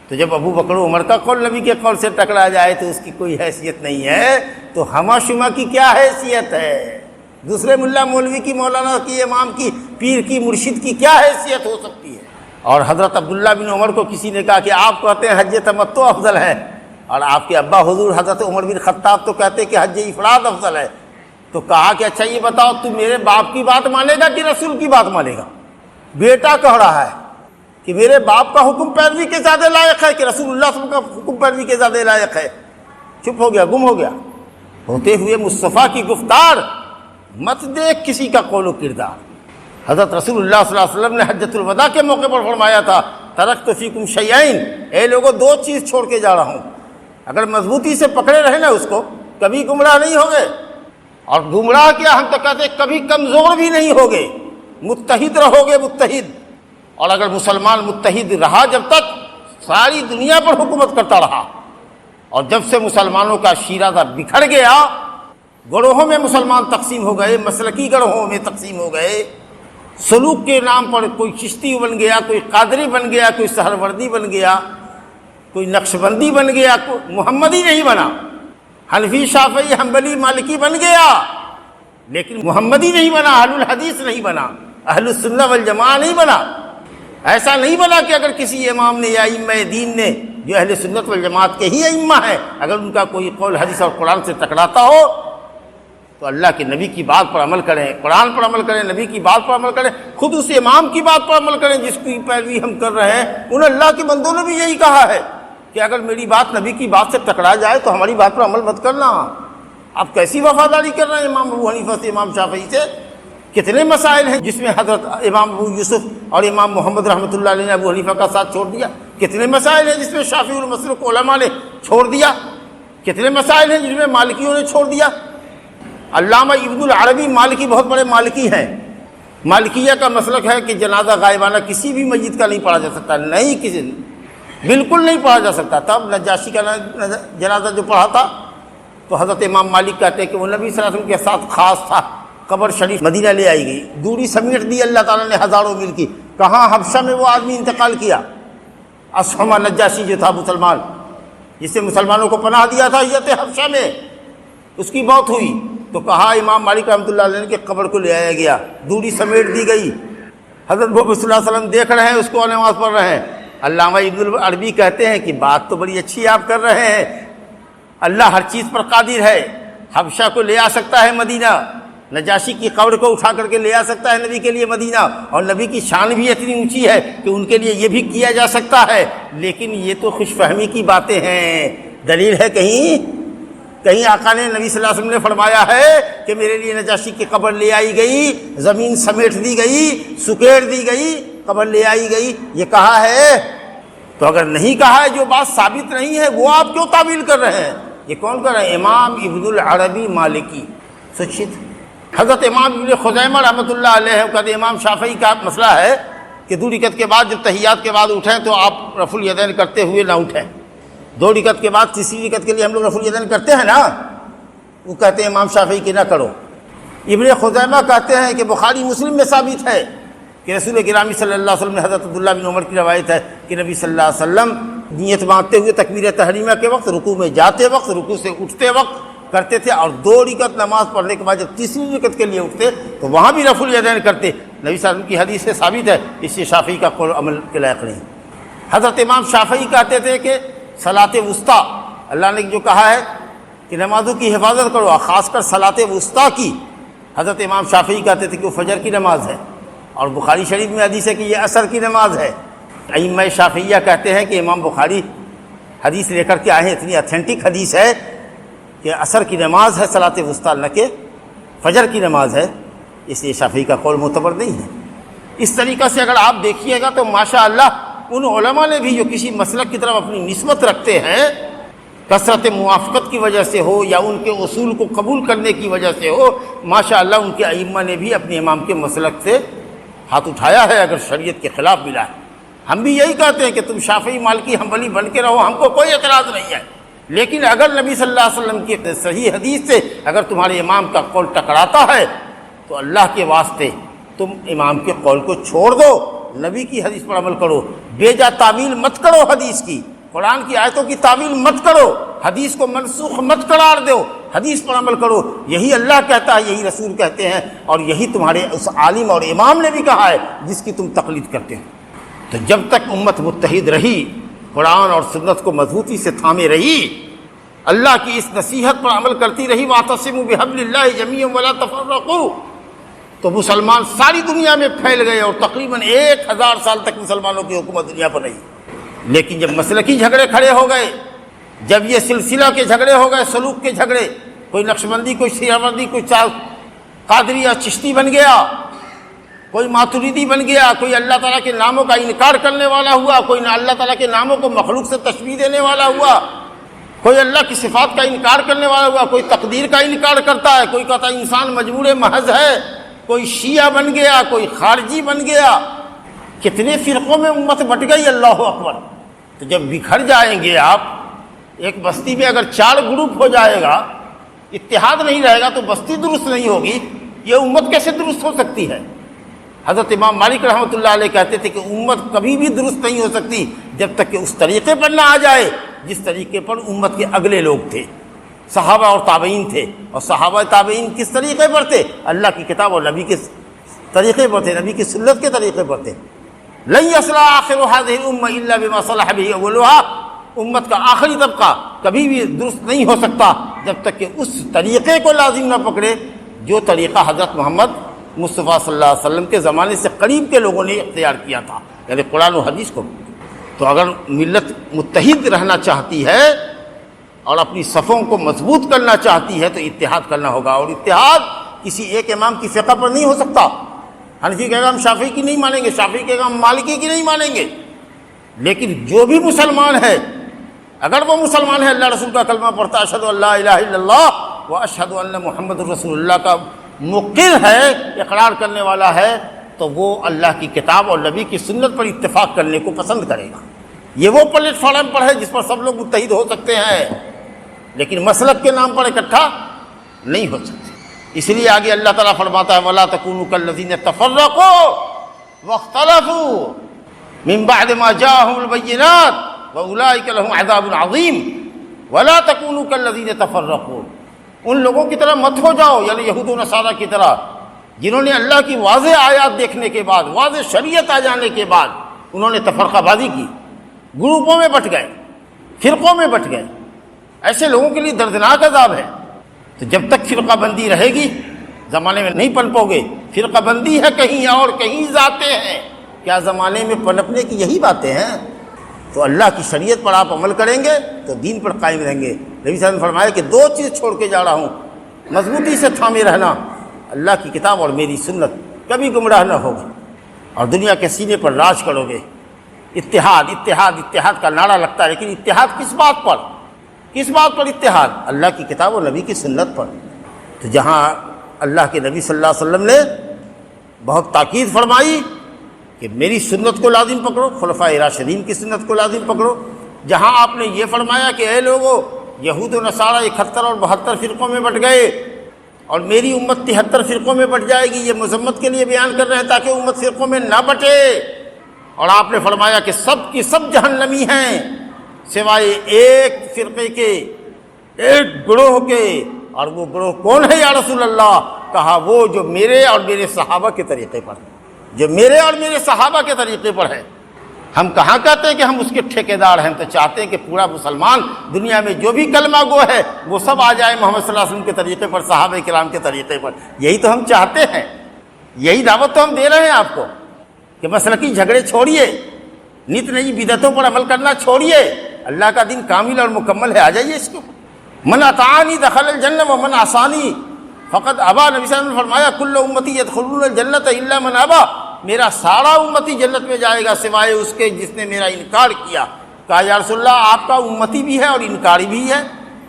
تو جب ابو بکر و عمر کا قول نبی کے قول سے ٹکرا جائے تو اس کی کوئی حیثیت نہیں ہے، تو ہمہ شمہ کی کیا حیثیت ہے؟ دوسرے ملا مولوی کی، مولانا کی، امام کی، پیر کی، مرشد کی کیا حیثیت ہو سکتی ہے؟ اور حضرت عبداللہ بن عمر کو کسی نے کہا کہ آپ کہتے ہیں حج تمتع افضل ہے، اور آپ کے ابا حضور حضرت عمر بن خطاب تو کہتے ہیں کہ حج افراد افضل ہے، تو کہا کہ اچھا یہ بتاؤ تو میرے باپ کی بات مانے گا کہ رسول کی بات مانے گا؟ بیٹا کہہ رہا ہے کہ میرے باپ کا حکم پیروی کے زیادہ لائق ہے کہ رسول اللہ صلی اللہ علیہ وسلم کا حکم پیروی کے زیادہ لائق ہے؟ چپ ہو گیا، گم ہو گیا۔ ہوتے ہوئے مصطفیٰ کی گفتار مت دیکھ کسی کا قول و کردار۔ حضرت رسول اللہ صلی اللہ علیہ وسلم نے حجۃ الوداع کے موقع پر فرمایا تھا، ترکت فیکم شیئین، اے لوگوں دو چیز چھوڑ کے جا رہا ہوں، اگر مضبوطی سے پکڑے رہے نا اس کو کبھی گمراہ نہیں ہوگے، اور گمراہ کیا ہم تو کہتے ہیں کبھی کمزور بھی نہیں ہوگے، متحد رہو گے، متحد۔ اور اگر مسلمان متحد رہا جب تک ساری دنیا پر حکومت کرتا رہا، اور جب سے مسلمانوں کا شیرازہ بکھر گیا، گروہوں میں مسلمان تقسیم ہو گئے، مسلکی گروہوں میں تقسیم ہو گئے، سلوک کے نام پر کوئی چشتی بن گیا، کوئی قادری بن گیا، کوئی سہروردی بن گیا، کوئی نقش بندی بن گیا، کوئی محمدی نہیں بنا، حنفی شافعی حنبلی مالکی بن گیا، لیکن محمدی نہیں بنا، اہل الحدیث نہیں بنا، اہل السنہ والجماعہ نہیں بنا۔ ایسا نہیں بنا کہ اگر کسی امام نے یا ائمہ دین نے جو اہل سنت والجماعت کے ہی ائمہ ہیں، اگر ان کا کوئی قول حدیث اور قرآن سے ٹکراتا ہو تو اللہ کے نبی کی بات پر عمل کریں، قرآن پر عمل کریں، نبی کی بات پر عمل کریں، خود اس امام کی بات پر عمل کریں جس کی پیروی ہم کر رہے ہیں۔ ان اللہ کے بندوں نے بھی یہی کہا ہے کہ اگر میری بات نبی کی بات سے ٹکرا جائے تو ہماری بات پر عمل مت کرنا۔ آپ کیسی وفاداری کر رہے ہیں امام ابو حنیفہ سے، امام شافعی سے؟ کتنے مسائل ہیں جس میں حضرت امام ابو یوسف اور امام محمد رحمۃ اللہ علیہ نے ابو حنیفہ کا ساتھ چھوڑ دیا؟ کتنے مسائل ہیں جس میں شافعی المسلک علماء نے چھوڑ دیا؟ کتنے مسائل ہیں جن میں مالکیوں نے چھوڑ دیا؟ علامہ ابن العربی مالکی بہت بڑے مالکی ہیں، مالکیہ کا مسلک ہے کہ جنازہ غائبانہ کسی بھی مسجد کا نہیں پڑھا جا سکتا، نہیں کسی بالکل نہیں پڑھا جا سکتا۔ تب نجاشی کا جنازہ جو پڑھا تھا تو حضرت امام مالک کہتے ہیں کہ وہ نبی صلی اللہ علیہ وسلم کے ساتھ خاص تھا، قبر شریف مدینہ لے آئی گئی، دوری سمیٹ دی اللہ تعالیٰ نے ہزاروں میل کی۔ کہاں؟ حبشہ میں وہ آدمی انتقال کیا، اصحمہ نجاشی جو تھا مسلمان، جس سے مسلمانوں کو پناہ دیا تھا حیات حبشہ میں، اس کی موت ہوئی تو کہا امام مالک رحمۃ اللہ علیہ کہ قبر کو لے آیا گیا، دوری سمیٹ دی گئی، حضرت محمد صلی اللہ علیہ وسلم دیکھ رہے ہیں اس کو، نماز پڑھ رہے ہیں۔ علامہ ابن العربی کہتے ہیں کہ بات تو بڑی اچھی آپ کر رہے ہیں، اللہ ہر چیز پر قادر ہے، حبشہ کو لے آ سکتا ہے مدینہ، نجاشی کی قبر کو اٹھا کر کے لے آ سکتا ہے نبی کے لیے مدینہ، اور نبی کی شان بھی اتنی اونچی ہے کہ ان کے لیے یہ بھی کیا جا سکتا ہے، لیکن یہ تو خوش فہمی کی باتیں ہیں، دلیل ہے کہیں؟ کہیں آقا نے نبی صلی اللہ علیہ وسلم نے فرمایا ہے کہ میرے لیے نجاشی کی قبر لے آئی گئی، زمین سمیٹ دی گئی، سکیڑ دی گئی، قبر لے آئی گئی، یہ کہا ہے؟ تو اگر نہیں کہا ہے، جو بات ثابت نہیں ہے وہ آپ کیوں تعویل کر رہے ہیں؟ یہ کون کر رہے ہیں؟ امام ابن العربی مالکی سچت۔ حضرت امام ابن خزیمہ رحمۃ اللہ علیہ کہتے امام شافعی کا مسئلہ ہے کہ 2 رکعت کے بعد جب تحیات کے بعد اٹھیں تو آپ رفع الیدین کرتے ہوئے نہ اٹھیں، 2 رکعت کے بعد تیسری رکعت کے لیے ہم لوگ رفع الیدین کرتے ہیں نا، وہ کہتے ہیں امام شافعی کہ نہ کرو۔ ابن خزیمہ کہتے ہیں کہ بخاری مسلم میں ثابت ہے کہ رسول گرامی صلی اللہ علیہ وسلم نے، حضرت عبداللہ بن عمر کی روایت ہے کہ نبی صلی اللہ علیہ وسلم نیت باندھتے ہوئے تکبیر تحریمہ کے وقت، رکوع میں جاتے وقت، رکوع سے اٹھتے وقت کرتے تھے، اور 2 رکعت نماز پڑھنے کے بعد جب تیسری رکعت کے لیے اٹھتے تو وہاں بھی رفع الیدین کرتے۔ نبی صلی اللہ علیہ وسلم کی حدیث سے ثابت ہے، اس سے شافعی کا قول عمل کے لائق نہیں۔ حضرت امام شافعی کہتے تھے کہ صلاۃ وسطیٰ، اللہ نے جو کہا ہے کہ نمازوں کی حفاظت کرو، خاص کر صلاۃ وسطیٰ کی، حضرت امام شافعی کہتے تھے کہ وہ فجر کی نماز ہے، اور بخاری شریف میں حدیث ہے کہ یہ عصر کی نماز ہے۔ ائمہ شافعیہ کہتے ہیں کہ امام بخاری حدیث لے کر کے آئے ہیں، اتنی اتھینٹک حدیث ہے کہ عصر کی نماز ہے صلاۃ وسطیٰ، نہ کہ فجر کی نماز ہے، اس لیے شافعی کا قول معتبر نہیں ہے۔ اس طریقہ سے اگر آپ دیکھیے گا تو ماشاءاللہ ان علماء نے بھی جو کسی مسلک کی طرف اپنی نسبت رکھتے ہیں، کثرت موافقت کی وجہ سے ہو یا ان کے اصول کو قبول کرنے کی وجہ سے ہو، ماشاءاللہ ان کے ائمہ نے بھی اپنے امام کے مسلک سے ہاتھ اٹھایا ہے اگر شریعت کے خلاف ملا ہے۔ ہم بھی یہی کہتے ہیں کہ تم شافعی مالکی حنبلی بن کے رہو، ہم کو کوئی اعتراض نہیں ہے، لیکن اگر نبی صلی اللہ علیہ وسلم کی صحیح حدیث سے اگر تمہارے امام کا قول ٹکراتا ہے تو اللہ کے واسطے تم امام کے قول کو چھوڑ دو، نبی کی حدیث پر عمل کرو، بے جا تعویل مت کرو حدیث کی، قرآن کی آیتوں کی تعویل مت کرو، حدیث کو منسوخ مت قرار دو، حدیث پر عمل کرو۔ یہی اللہ کہتا ہے، یہی رسول کہتے ہیں، اور یہی تمہارے اس عالم اور امام نے بھی کہا ہے جس کی تم تقلید کرتے ہو۔ تو جب تک امت متحد رہی، قرآن اور سنت کو مضبوطی سے تھامے رہی، اللہ کی اس نصیحت پر عمل کرتی رہی، وَاعْتَصِمُوا بِحَبْلِ اللَّهِ جَمِيعًا وَلَا تَفَرَّقُوا، تو مسلمان ساری دنیا میں پھیل گئے اور تقریباً 1000 سال تک مسلمانوں کی حکومت دنیا پر رہی۔ لیکن جب مسلکی جھگڑے کھڑے ہو گئے، جب یہ سلسلہ کے جھگڑے ہو گئے، سلوک کے جھگڑے، کوئی نقشبندی، کوئی شیعہ کوئی قادری یا چشتی بن گیا، کوئی ماتریدی بن گیا، کوئی اللہ تعالیٰ کے ناموں کا انکار کرنے والا ہوا، کوئی نہ اللہ تعالیٰ کے ناموں کو مخلوق سے تشبیہ دینے والا ہوا، کوئی اللہ کی صفات کا انکار کرنے والا ہوا، کوئی تقدیر کا انکار کرتا ہے، کوئی کہتا ہے انسان مجبور محض ہے، کوئی شیعہ بن گیا، کوئی خارجی بن گیا، کتنے فرقوں میں امت بٹ گئی، اللہ اکبر۔ تو جب بکھر جائیں گے آپ، ایک بستی میں اگر 4 گروپ ہو جائے گا، اتحاد نہیں رہے گا تو بستی درست نہیں ہوگی، یہ امت کیسے درست ہو سکتی ہے؟ حضرت امام مالک رحمۃ اللہ علیہ کہتے تھے کہ امت کبھی بھی درست نہیں ہو سکتی جب تک کہ اس طریقے پر نہ آ جائے جس طریقے پر امت کے اگلے لوگ تھے، صحابہ اور تابعین تھے۔ اور صحابہ تابعین کس طریقے پر تھے؟ اللہ کی کتاب اور نبی کے طریقے پر تھے، نبی کی سنت کے طریقے پر تھے۔ لن يصلح آخر هذه الامه الا بما صلح به اولها، امت کا آخری طبقہ کبھی بھی درست نہیں ہو سکتا جب تک کہ اس طریقے کو لازم نہ پکڑے جو طریقہ حضرت محمد مصطفیٰ صلی اللہ علیہ وسلم کے زمانے سے قریب کے لوگوں نے اختیار کیا تھا، یعنی قرآن و حدیث کو۔ تو اگر ملت متحد رہنا چاہتی ہے اور اپنی صفوں کو مضبوط کرنا چاہتی ہے تو اتحاد کرنا ہوگا، اور اتحاد کسی ایک امام کی فقہ پر نہیں ہو سکتا۔ حنفی کہے گا ہم شافعی کی نہیں مانیں گے، شافعی کہے گا ہم مالکی کی نہیں مانیں گے، لیکن جو بھی مسلمان ہے، اگر وہ مسلمان ہے، اللہ رسول کا کلمہ پڑھتا ہے، اشہد ان لا الہ الا اللہ و اشہد ان محمد رسول اللہ کا مقر ہے، اقرار کرنے والا ہے، تو وہ اللہ کی کتاب اور نبی کی سنت پر اتفاق کرنے کو پسند کرے گا۔ یہ وہ پلیٹ فارم پر ہے جس پر سب لوگ متحد ہو سکتے ہیں، لیکن مسلک کے نام پر اکٹھا نہیں ہو سکتے۔ اس لیے آگے اللہ تعالیٰ فرماتا ہے وَلَا تَكُونُوا كَالَّذِينَ تَفَرَّقُوا وَاخْتَلَفُوا مِن بَعْدِ مَا جَاءَهُمُ الْبَيِّنَاتُ وَأُولَٰئِكَ لَهُمْ عَذَابٌ عَظِيمٌ وَلَا تَكُونُوا كَالَّذِينَ تَفَرَّقُوا، ان لوگوں کی طرح مت ہو جاؤ، یعنی یہود و نصارہ کی طرح، جنہوں نے اللہ کی واضح آیات دیکھنے کے بعد، واضح شریعت آ جانے کے بعد انہوں نے تفرقہ بازی کی، گروپوں میں بٹ گئے، فرقوں میں بٹ گئے۔ ایسے لوگوں کے لیے دردناک عذاب ہے۔ تو جب تک فرقہ بندی رہے گی زمانے میں نہیں پنپو گے۔ فرقہ بندی ہے کہیں اور کہیں ذاتیں ہیں، کیا زمانے میں پنپنے کی یہی باتیں ہیں؟ تو اللہ کی شریعت پر آپ عمل کریں گے تو دین پر قائم رہیں گے۔ نبی صلی اللہ علیہ وسلم نے فرمایا کہ 2 چیز چھوڑ کے جا رہا ہوں، مضبوطی سے تھامے رہنا، اللہ کی کتاب اور میری سنت، کبھی گمراہ نہ ہوگا اور دنیا کے سینے پر راج کرو گے۔ اتحاد اتحاد اتحاد کا نعرہ لگتا ہے، لیکن اتحاد کس بات پر؟ کس بات پر اتحاد؟ اللہ کی کتاب اور نبی کی سنت پر۔ تو جہاں اللہ کے نبی صلی اللہ علیہ وسلم نے بہت تاکید فرمائی کہ میری سنت کو لازم پکڑو، خلفائے راشدین کی سنت کو لازم پکڑو، جہاں آپ نے یہ فرمایا کہ اے لوگو، یہود و نصارہ 71 اور 72 فرقوں میں بٹ گئے اور میری امت 73 فرقوں میں بٹ جائے گی، یہ مذمت کے لیے بیان کر رہے ہیں تاکہ امت فرقوں میں نہ بٹے۔ اور آپ نے فرمایا کہ سب کی سب جہنمی ہیں سوائے ایک فرقے کے، ایک گروہ کے، اور وہ گروہ کون ہے یا رسول اللہ؟ کہا وہ جو میرے اور میرے صحابہ کے طریقے پر، جو میرے اور میرے صحابہ کے طریقے پر ہے۔ ہم کہاں کہتے ہیں کہ ہم اس کے ٹھیکیدار ہیں؟ تو چاہتے ہیں کہ پورا مسلمان دنیا میں جو بھی کلمہ گو ہے وہ سب آ جائے محمد صلی اللہ علیہ وسلم کے طریقے پر، صحابہ کرام کے طریقے پر۔ یہی تو ہم چاہتے ہیں، یہی دعوت تو ہم دے رہے ہیں آپ کو کہ مسلکی جھگڑے چھوڑیے، نت نئی بدعتوں پر عمل کرنا چھوڑیے، اللہ کا دین کامل اور مکمل ہے، آ جائیے اس کو۔ من اطاعنی دخل الجنہ ومن عصانی فقد ابا، نبی صلی اللہ علیہ وسلم نے فرمایا کل امتی یدخلون الجنۃ الا من ابا، میرا سارا امتی جنت میں جائے گا سوائے اس کے جس نے میرا انکار کیا۔ کہا یا رسول اللہ آپ کا امتی بھی ہے اور انکاری بھی ہے،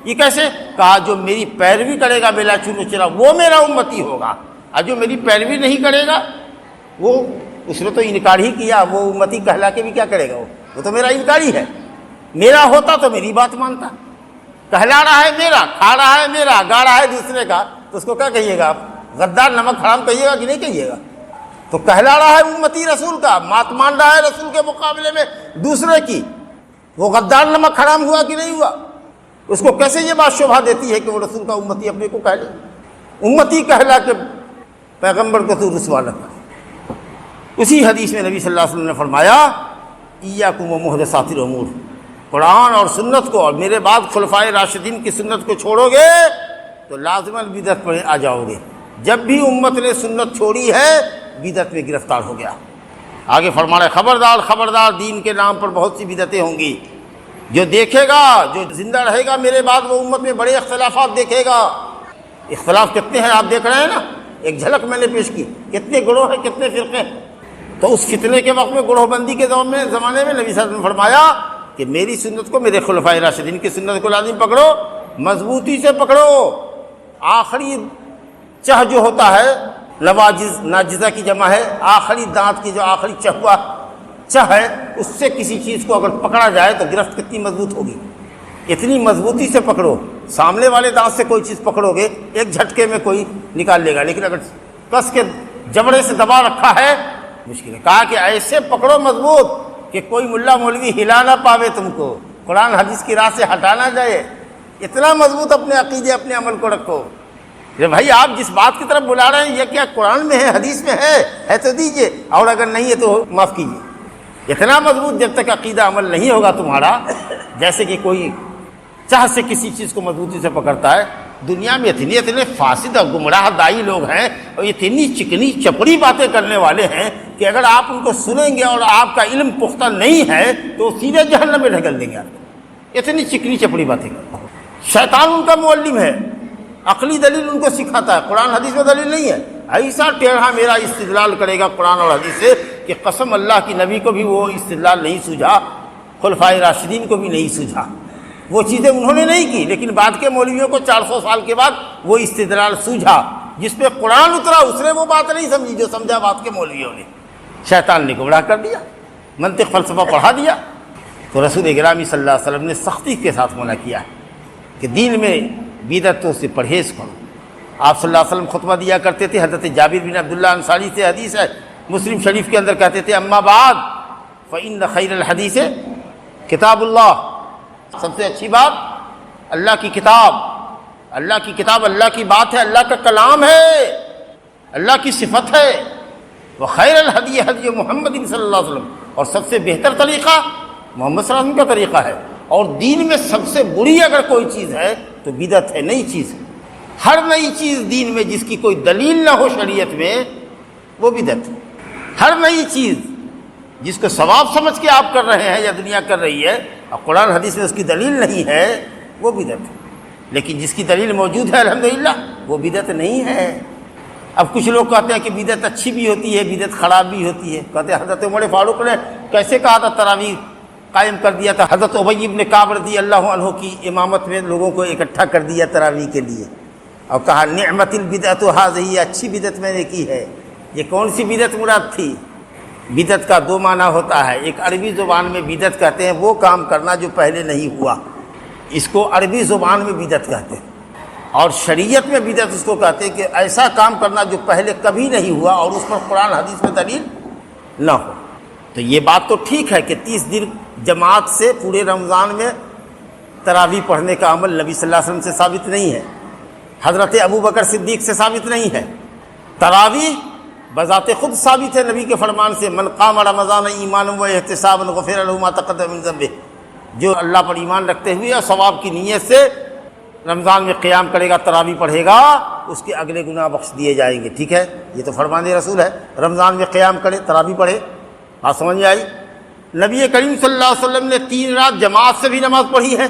یہ کیسے؟ کہا جو میری پیروی کرے گا بلا چونو چرا وہ میرا امتی ہوگا، اور جو میری پیروی نہیں کرے گا وہ، اس نے تو انکار ہی کیا، وہ امتی کہلا کے بھی کیا کرے گا؟ وہ تو میرا انکاری ہے۔ میرا ہوتا تو میری بات مانتا، کہلا رہا ہے میرا، کھا رہا ہے میرا، گا رہا ہے دوسرے کا، تو اس کو کیا کہیے گا آپ؟ غدار نمک حرام کہیے گا کہ نہیں کہیے گا؟ تو کہلا رہا ہے امتی رسول کا، مات مان رہا ہے رسول کے مقابلے میں دوسرے کی، وہ غدار نمک حرام ہوا کہ نہیں ہوا؟ اس کو کیسے یہ بات شوبھا دیتی ہے کہ وہ رسول کا امتی اپنے کو کہہ لے؟ امتی کہلا کے پیغمبر کو تو رسوا نہ کر۔ اسی حدیث میں نبی صلی اللہ علیہ وسلم نے فرمایا ایاکم ومحدثات الامور، قرآن اور سنت کو اور میرے بعد خلفائے راشدین کی سنت کو چھوڑو گے تو لازماً بدعت پر آ جاؤ گے۔ جب بھی امت نے سنت چھوڑی ہے بدعت میں گرفتار ہو گیا۔ آگے فرما رہے خبردار خبردار، دین کے نام پر بہت سی بدعتیں ہوں گی، جو دیکھے گا، جو زندہ رہے گا میرے بعد وہ امت میں بڑے اختلافات دیکھے گا۔ اختلاف کتنے ہیں آپ دیکھ رہے ہیں نا، ایک جھلک میں نے پیش کی، کتنے گروہ ہیں، کتنے فرقے ہیں۔ تو اس فتنے کے وقت میں گروہ بندی کے زمانے میں نبی صلی اللہ علیہ وسلم نے فرمایا کہ میری سنت کو، میرے خلفائے راشدین کی سنت کو لازم پکڑو، مضبوطی سے پکڑو۔ آخری چہ جو ہوتا ہے، نواجز ناجزہ کی جمع ہے، آخری دانت کی جو آخری چہوا چہ ہے، اس سے کسی چیز کو اگر پکڑا جائے تو گرفت کتنی مضبوط ہوگی؟ اتنی مضبوطی سے پکڑو۔ سامنے والے دانت سے کوئی چیز پکڑو گے ایک جھٹکے میں کوئی نکال لے گا، لیکن اگر کس کے جبڑے سے دبا رکھا ہے مشکل ہے۔ کہا کہ ایسے پکڑو مضبوط کہ کوئی ملا مولوی ہلا نہ پاوے تم کو، قرآن حدیث کی راہ سے ہٹا نہ جائے۔ اتنا مضبوط اپنے عقیدے اپنے عمل کو رکھو کہ بھائی آپ جس بات کی طرف بلا رہے ہیں یہ کیا قرآن میں ہے، حدیث میں ہے تو دیجئے، اور اگر نہیں ہے تو معاف کیجیے۔ اتنا مضبوط جب تک عقیدہ عمل نہیں ہوگا تمہارا، جیسے کہ کوئی چاہ سے کسی چیز کو مضبوطی سے پکڑتا ہے۔ دنیا میں اتنے فاسد اور گمراہ دائی لوگ ہیں اور اتنی چکنی چپڑی باتیں کرنے والے ہیں کہ اگر آپ ان کو سنیں گے اور آپ کا علم پختہ نہیں ہے تو سیدھے جہنم میں ڈھکیل دیں گے آپ۔ اتنی چکنی چپڑی باتیں کرتے ہیں۔ شیطان ان کا معلم ہے، عقلی دلیل ان کو سکھاتا ہے، قرآن حدیث میں دلیل نہیں ہے۔ ایسا ٹیڑھا میرا استدلال کرے گا قرآن اور حدیث سے کہ قسم اللہ کی، نبی کو بھی وہ استدلال نہیں سوجھا، خلفائے راشدین کو بھی نہیں سوجھا، وہ چیزیں انہوں نے نہیں کی، لیکن بعد کے مولویوں کو 400 سال کے بعد وہ استدلال سوجھا۔ جس پہ قرآن اترا اس نے وہ بات نہیں سمجھی جو سمجھا بعد کے مولویوں نے۔ شیطان نے گمراہ کر دیا، منطق فلسفہ پڑھا دیا۔ تو رسول گرامی صلی اللہ علیہ وسلم نے سختی کے ساتھ منع کیا ہے کہ دین میں بدعتوں سے پرہیز کرو۔ آپ صلی اللہ علیہ وسلم خطبہ دیا کرتے تھے، حضرت جابر بن عبداللہ انصاری سے حدیث ہے مسلم شریف کے اندر، کہتے تھے اما بعد فإن خیر الحدیث کتاب اللہ، سب سے اچھی بات اللہ کی کتاب، اللہ کی کتاب اللہ کی بات ہے، اللہ کا کلام ہے، اللہ کی صفت ہے۔ وخیر الہدی ہدی محمد صلی اللہ علیہ وسلم، اور سب سے بہتر طریقہ محمد صلی اللہ علیہ وسلم کا طریقہ ہے۔ اور دین میں سب سے بری اگر کوئی چیز ہے تو بدعت ہے، نئی چیز ہے۔ ہر نئی چیز دین میں جس کی کوئی دلیل نہ ہو شریعت میں وہ بدعت ہے۔ ہر نئی چیز جس کو ثواب سمجھ کے آپ کر رہے ہیں یا دنیا کر رہی ہے اور قرآن حدیث میں اس کی دلیل نہیں ہے وہ بدعت ہے۔ لیکن جس کی دلیل موجود ہے الحمدللہ وہ بدعت نہیں ہے۔ اب کچھ لوگ کہتے ہیں کہ بدعت اچھی بھی ہوتی ہے، بدعت خراب بھی ہوتی ہے۔ کہتے ہیں حضرت عمر فاروق نے کیسے کہا تھا تراویح قائم کر دیا تھا، حضرت ابی بن کعب رضی اللہ عنہ کی امامت میں لوگوں کو اکٹھا کر دیا تراویح کے لیے، اور کہا نعمت البدعۃ ھذہ، اچھی بدعت میں نے کی ہے۔ یہ کون سی بدعت مراد تھی؟ بدعت کا دو معنی ہوتا ہے، ایک عربی زبان میں بدعت کہتے ہیں وہ کام کرنا جو پہلے نہیں ہوا، اس کو عربی زبان میں بدعت کہتے ہیں، اور شریعت میں بدعت اس کو کہتے ہیں کہ ایسا کام کرنا جو پہلے کبھی نہیں ہوا اور اس پر قرآن حدیث میں دلیل نہ ہو۔ تو یہ بات تو ٹھیک ہے کہ 30 دن جماعت سے پورے رمضان میں تراویح پڑھنے کا عمل نبی صلی اللہ علیہ وسلم سے ثابت نہیں ہے، حضرت ابوبکر صدیق سے ثابت نہیں ہے۔ تراویح بذات خود ثابت ہے نبی کے فرمان سے، من قام رمضان ایمانا و احتسابا غفر له ما تقدم من ذنبه، جو اللہ پر ایمان رکھتے ہوئے اور ثواب کی نیت سے رمضان میں قیام کرے گا، تراویح پڑھے گا، اس کے اگلے گناہ بخش دیے جائیں گے۔ ٹھیک ہے، یہ تو فرمان رسول ہے، رمضان میں قیام کرے، تراویح پڑھے۔ بات سمجھ میں آئی؟ نبی کریم صلی اللہ علیہ وسلم نے 3 رات جماعت سے بھی نماز پڑھی ہے،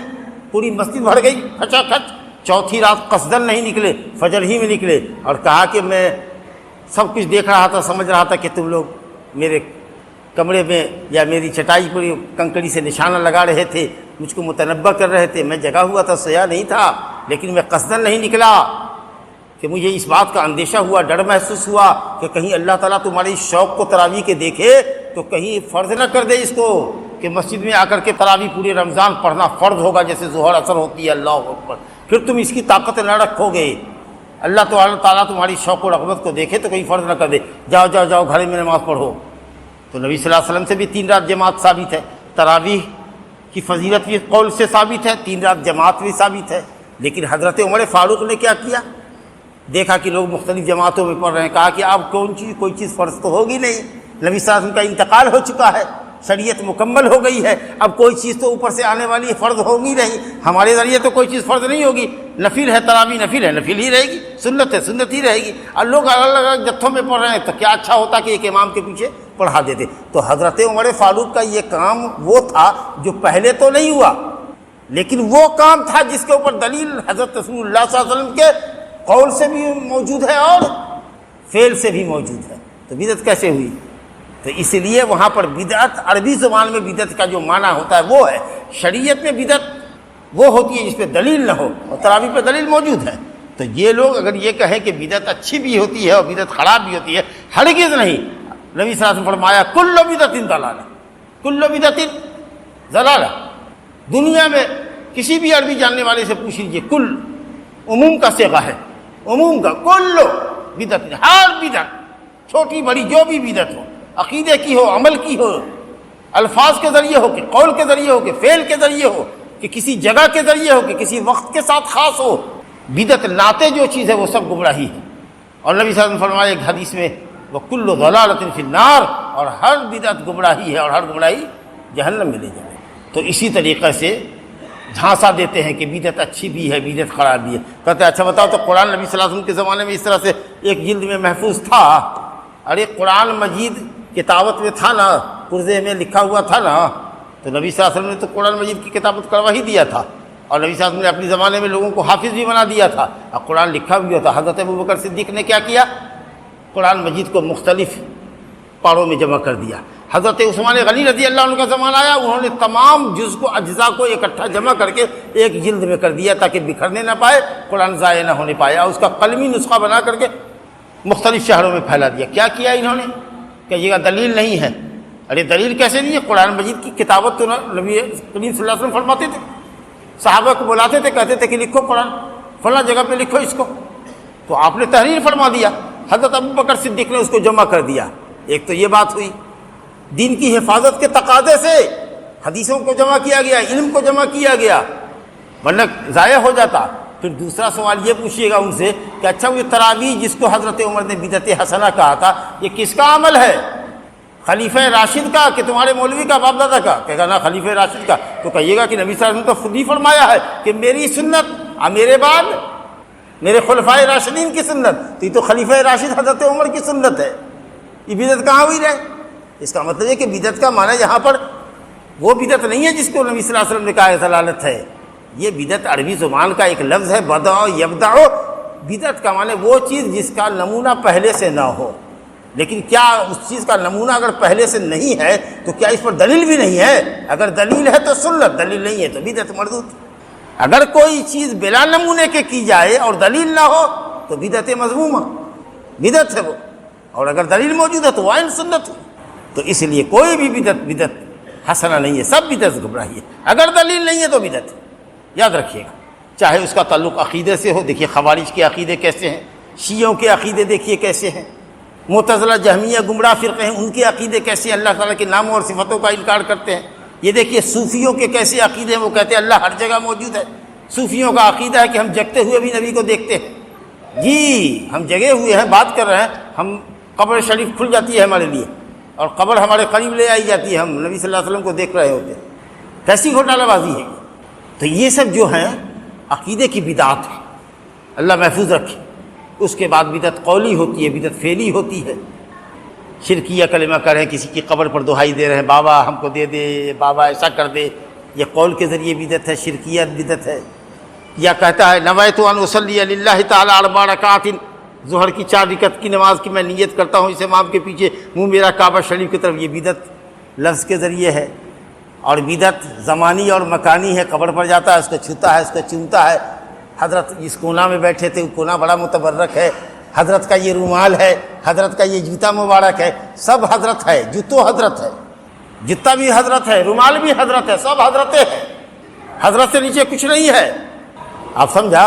پوری مسجد بھر گئی کھچا کھچ، چوتھی رات قصدن نہیں نکلے، فجر ہی میں نکلے، اور کہا کہ میں سب کچھ دیکھ رہا تھا، سمجھ رہا تھا کہ تم لوگ میرے کمرے میں یا میری چٹائی پر کنکڑی سے نشانہ لگا رہے تھے، مجھ کو متنبہ کر رہے تھے، میں جگا ہوا تھا، سویا نہیں تھا، لیکن میں قصدن نہیں نکلا کہ مجھے اس بات کا اندیشہ ہوا، ڈر محسوس ہوا کہ کہیں اللہ تعالیٰ تمہاری شوق کو تراویح کے دیکھے تو کہیں فرض نہ کر دے اس کو کہ مسجد میں آ کر کے تراویح پورے رمضان پڑھنا فرض ہوگا جیسے ظہر اثر ہوتی ہے، اللہ اکبر، پھر تم اس کی طاقت نہ رکھو گے، اللہ تعالیٰ تمہاری شوق و رغبت کو دیکھے تو کہیں فرض نہ کر دے، جاؤ جاؤ جاؤ گھر میں نماز پڑھو۔ تو نبی صلی اللہ علیہ وسلم سے بھی 3 رات جماعت ثابت ہے، تراویح کی فضیلت بھی قول سے ثابت ہے، 3 رات جماعت بھی ثابت ہے۔ لیکن حضرت عمر فاروق نے کیا کیا؟ دیکھا کہ لوگ مختلف جماعتوں میں پڑھ رہے ہیں، کہا کہ اب کوئی چیز فرض تو ہوگی نہیں، نبی صلی اللہ علیہ وسلم کا انتقال ہو چکا ہے، شریعت مکمل ہو گئی ہے، اب کوئی چیز تو اوپر سے آنے والی فرض ہوگی نہیں، ہمارے ذریعے تو کوئی چیز فرض نہیں ہوگی، نفل ہے تراویح، نفل ہے نفل ہی رہے گی، سنت ہے سنت ہی رہے گی، اور لوگ الگ الگ جتھوں میں پڑھ رہے ہیں تو کیا اچھا ہوتا کہ ایک امام کے پیچھے پڑھا دیتے۔ تو حضرت عمر فاروق کا یہ کام وہ تھا جو پہلے تو نہیں ہوا، لیکن وہ کام تھا جس کے اوپر دلیل حضرت رسول اللہ صلی اللہ علیہ وسلم کے قول سے بھی موجود ہے اور فعل سے بھی موجود ہے۔ تو بدعت کیسے ہوئی؟ تو اس لیے وہاں پر بدعت عربی زبان میں بدعت کا جو معنی ہوتا ہے وہ ہے، شریعت میں بدعت وہ ہوتی ہے جس پہ دلیل نہ ہو، اور تراویح پہ دلیل موجود ہے۔ تو یہ لوگ اگر یہ کہیں کہ بدعت اچھی بھی ہوتی ہے اور بدعت خراب بھی ہوتی ہے، ہرگز نہیں۔ نبی صلی اللہ علیہ وسلم فرمایا کل بدعت ضلالہ، کل بدعت ضلالہ۔ دنیا میں کسی بھی عربی جاننے والے سے پوچھ لیجیے، کل عموم کا صیغہ ہے، عموم کا، کل بدعت، ہر بدعت، چھوٹی بڑی جو بھی بدعت ہو، عقیدے کی ہو، عمل کی ہو، الفاظ کے ذریعے ہو کہ قول کے ذریعے ہو کہ فعل کے ذریعے ہو کہ کسی جگہ کے ذریعے ہو کہ کسی وقت کے ساتھ خاص ہو، بدعت ناتے جو چیز ہے وہ سب گمراہی ہے۔ اور نبی صلی اللہ علیہ وسلم فرمایا ایک حدیث میں وَكُلُّ ضَلَالَةٍ فِي النَّارِ، اور ہر بدعت گمراہی ہے اور ہر گمراہی جہنم میں لے جائے۔ تو اسی طریقے سے جھانسا دیتے ہیں کہ بدعت اچھی بھی ہے بدعت خراب بھی ہے۔ کہتے ہیں اچھا بتاؤ تو قرآن نبی صلی اللہ علیہ وسلم کے زمانے میں اس طرح سے ایک جلد میں محفوظ تھا؟ ارے قرآن مجید کتابت میں تھا نا، پرزے میں لکھا ہوا تھا نا، تو نبی صلی اللہ علیہ وسلم نے تو قرآن مجید کی کتابت کروا ہی دیا تھا، اور نبی صلی اللہ علیہ وسلم نے اپنے زمانے میں لوگوں کو حافظ بھی بنا دیا تھا، اور قرآن لکھا بھی ہوتا۔ حضرت ابوبکر صدیق نے کیا کیا؟ قرآن مجید کو مختلف پاروں میں جمع کر دیا۔ حضرت عثمان غنی رضی اللہ عنہ کا زمانہ آیا، انہوں نے تمام جز کو اجزاء کو اکٹھا جمع کر کے ایک جلد میں کر دیا تاکہ بکھرنے نہ پائے، قرآن ضائع نہ ہونے پائے، اور اس کا قلمی نسخہ بنا کر کے مختلف شہروں میں پھیلا دیا۔ کیا کیا انہوں نے؟ کہ یہ دلیل نہیں ہے۔ ارے دلیل کیسے نہیں ہے؟ قرآن مجید کی کتابت تو نبی کریم صلی اللہ علیہ وسلم فرماتے تھے، صحابہ کو بلاتے تھے، کہتے تھے کہ لکھو قرآن فلاں جگہ پہ لکھو اس کو، تو آپ نے تحریر فرما دیا، حضرت ابوبکر صدیق نے اس کو جمع کر دیا۔ ایک تو یہ بات ہوئی، دین کی حفاظت کے تقاضے سے حدیثوں کو جمع کیا گیا، علم کو جمع کیا گیا، ورنہ ضائع ہو جاتا۔ پھر دوسرا سوال یہ پوچھیے گا ان سے کہ اچھا وہ تراویح جس کو حضرت عمر نے بدعت حسنہ کہا تھا، یہ کس کا عمل ہے؟ خلیفہ راشد کا کہ تمہارے مولوی کا، باپ دادا کا؟ کہے گا نا خلیفہ راشد کا۔ تو کہیے گا کہ نبی صلی اللہ علیہ وسلم تو خود ہی فرمایا ہے کہ میری سنت اور میرے بعد میرے خلفائے راشدین کی سنت، تو یہ تو خلیفہ راشد حضرت عمر کی سنت ہے، یہ بدعت کہاں ہوئی رہے؟ اس کا مطلب ہے کہ بدعت کا معنی یہاں پر وہ بدعت نہیں ہے جس کو نبی صلی اللہ علیہ وسلم نے کہا ہے ضلالت ہے، یہ بدعت عربی زبان کا ایک لفظ ہے، بدع یبدع۔ بدعت کا معنی وہ چیز جس کا نمونہ پہلے سے نہ ہو، لیکن کیا اس چیز کا نمونہ اگر پہلے سے نہیں ہے تو کیا اس پر دلیل بھی نہیں ہے؟ اگر دلیل ہے تو سنت، دلیل نہیں ہے تو بدعت مردود۔ اگر کوئی چیز بلا نمونے کے کی جائے اور دلیل نہ ہو تو بدعت مذمومہ، بدعت ہے وہ، اور اگر دلیل موجود ہے تو وہ عین سنت ہے۔ تو اس لیے کوئی بھی بدعت حسنہ نہیں ہے، سب بدعت گمراہی ہے، اگر دلیل نہیں ہے تو بدعت ہے، یاد رکھیے گا۔ چاہے اس کا تعلق عقیدے سے ہو، دیکھیے خوارج کے عقیدے کیسے ہیں، شیعوں کے عقیدے دیکھیے کیسے ہیں، معتزلہ جہمیہ گمراہ فرقے ہیں، ان کے عقیدے کیسے ہیں، اللہ تعالیٰ کے ناموں اور صفتوں کا انکار کرتے ہیں۔ یہ دیکھیے صوفیوں کے کیسے عقیدے ہیں، وہ کہتے ہیں اللہ ہر جگہ موجود ہے۔ صوفیوں کا عقیدہ ہے کہ ہم جگتے ہوئے بھی نبی کو دیکھتے ہیں، جی ہم جگے ہوئے ہیں، بات کر رہے ہیں، ہم قبر شریف کھل جاتی ہے ہمارے لیے اور قبر ہمارے قریب لے آئی جاتی ہے، ہم نبی صلی اللہ علیہ وسلم کو دیکھ رہے ہوتے ہیں۔ کیسی گھوٹالہ بازی ہے۔ تو یہ سب جو ہیں عقیدے کی بدعت ہے، اللہ محفوظ رکھے۔ اس کے بعد بدعت قولی ہوتی ہے، بدعت فعلی ہوتی ہے۔ شرکیہ کلمہ کر رہے ہیں، کسی کی قبر پر دہائی دے رہے ہیں، بابا ہم کو دے دے، بابا ایسا کر دے، یہ قول کے ذریعے بدعت ہے، شرکیہ بدعت ہے۔ یا کہتا ہے نویت ان اصلی للہ تعالی 4 رکعات، ظہر کی 4 رکعت کی نماز کی میں نیت کرتا ہوں اس امام کے پیچھے، منہ میرا کعبہ شریف کی طرف، یہ بدعت لفظ کے ذریعے ہے۔ اور بدعت زمانی اور مکانی ہے، قبر پر جاتا ہے، اس کو چھوتا ہے، اس کو چومتا ہے۔ حضرت جس کونا میں بیٹھے تھے وہ کونا بڑا متبرک ہے، حضرت کا یہ رومال ہے، حضرت کا یہ جوتا مبارک ہے، سب حضرت ہے، جوتو حضرت ہے، جتا بھی حضرت ہے، رومال بھی حضرت ہے، سب حضرتیں ہیں، حضرت سے نیچے کچھ نہیں ہے۔ آپ سمجھا؟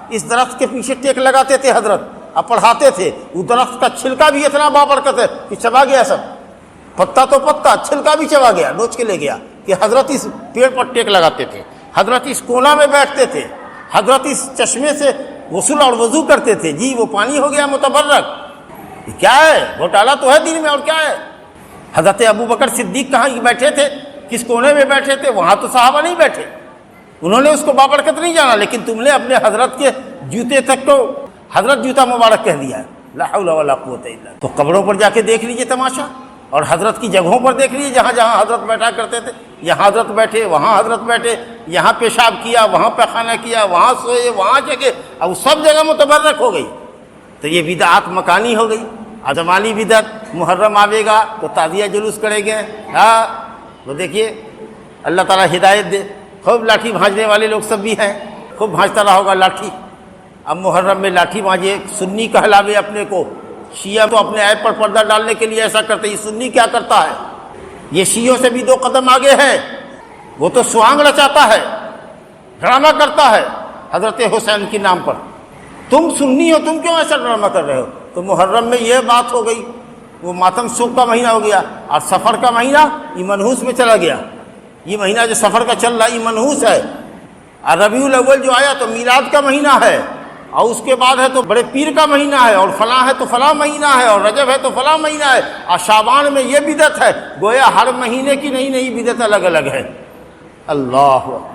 اس درخت کے پیچھے ٹیک لگاتے تھے حضرت، اب پڑھاتے تھے، وہ درخت کا چھلکا بھی اتنا بابرکت ہے کہ چبا گیا سب، پتا تو پتا، چھلکا بھی چبا گیا، نوچ کے لے گیا، کہ حضرت اس پیڑ پر ٹیک لگاتے تھے، حضرت اس کونا میں بیٹھتے تھے، حضرت اس چشمے سے غسل اور وضو کرتے تھے، جی وہ پانی ہو گیا متبرک۔ یہ کیا ہے؟ گھوٹالہ تو ہے دین میں، اور کیا ہے؟ حضرت ابوبکر صدیق کہاں بیٹھے تھے، کس کونے میں بیٹھے تھے؟ وہاں تو صحابہ نہیں بیٹھے، انہوں نے اس کو بابرکت نہیں جانا، لیکن تم نے اپنے حضرت کے جوتے تک کو حضرت جوتا مبارک کہہ دیا ہے، لا حول ولا قوت الا باللہ۔ تو قبروں پر جا کے دیکھ لیجئے تماشا، اور حضرت کی جگہوں پر دیکھ لیجئے جہاں جہاں حضرت بیٹھا کرتے تھے، یہاں حضرت بیٹھے، وہاں حضرت بیٹھے، یہاں پیشاب کیا، وہاں پیخانہ کیا، وہاں سوئے، وہاں جگہ، اب سب جگہ متبرک ہو گئی۔ تو یہ بدعت مکانی ہو گئی۔ زمانی بدعت، محرم آئے گا تو تعزیہ جلوس کریں گے، ہاں وہ دیکھیے اللہ تعالیٰ ہدایت دے، خوب لاٹھی بھانجنے والے لوگ سب بھی ہیں، خوب بھانجتا رہا ہوگا لاٹھی۔ اب محرم میں لاٹھی بھانجے، سنی کہلاوے اپنے کو، شیعہ تو اپنے عیب پر پردہ ڈالنے کے لیے ایسا کرتے، یہ سنی کیا کرتا ہے؟ یہ شیعوں سے بھی 2 قدم آگے ہے، وہ تو سوانگ رچاتا ہے، ڈرامہ کرتا ہے حضرت حسین کے نام پر۔ تم سنی ہو، تم کیوں ایسا ڈرامہ کر رہے ہو؟ تو محرم میں یہ بات ہو گئی، وہ ماتم شوق کا مہینہ ہو گیا، اور سفر کا مہینہ یہ منحوس میں چلا گیا۔ یہ مہینہ جو سفر کا چل رہا ہے یہ منحوس ہے، اور ربیع الاول جو آیا تو میلاد کا مہینہ ہے، اور اس کے بعد ہے تو بڑے پیر کا مہینہ ہے، اور فلاں ہے تو فلاں مہینہ ہے، اور رجب ہے تو فلاں مہینہ ہے، اور شعبان میں یہ بدعت ہے، گویا ہر مہینے کی نئی نئی بدعت الگ الگ ہے۔ اللہ اکبر،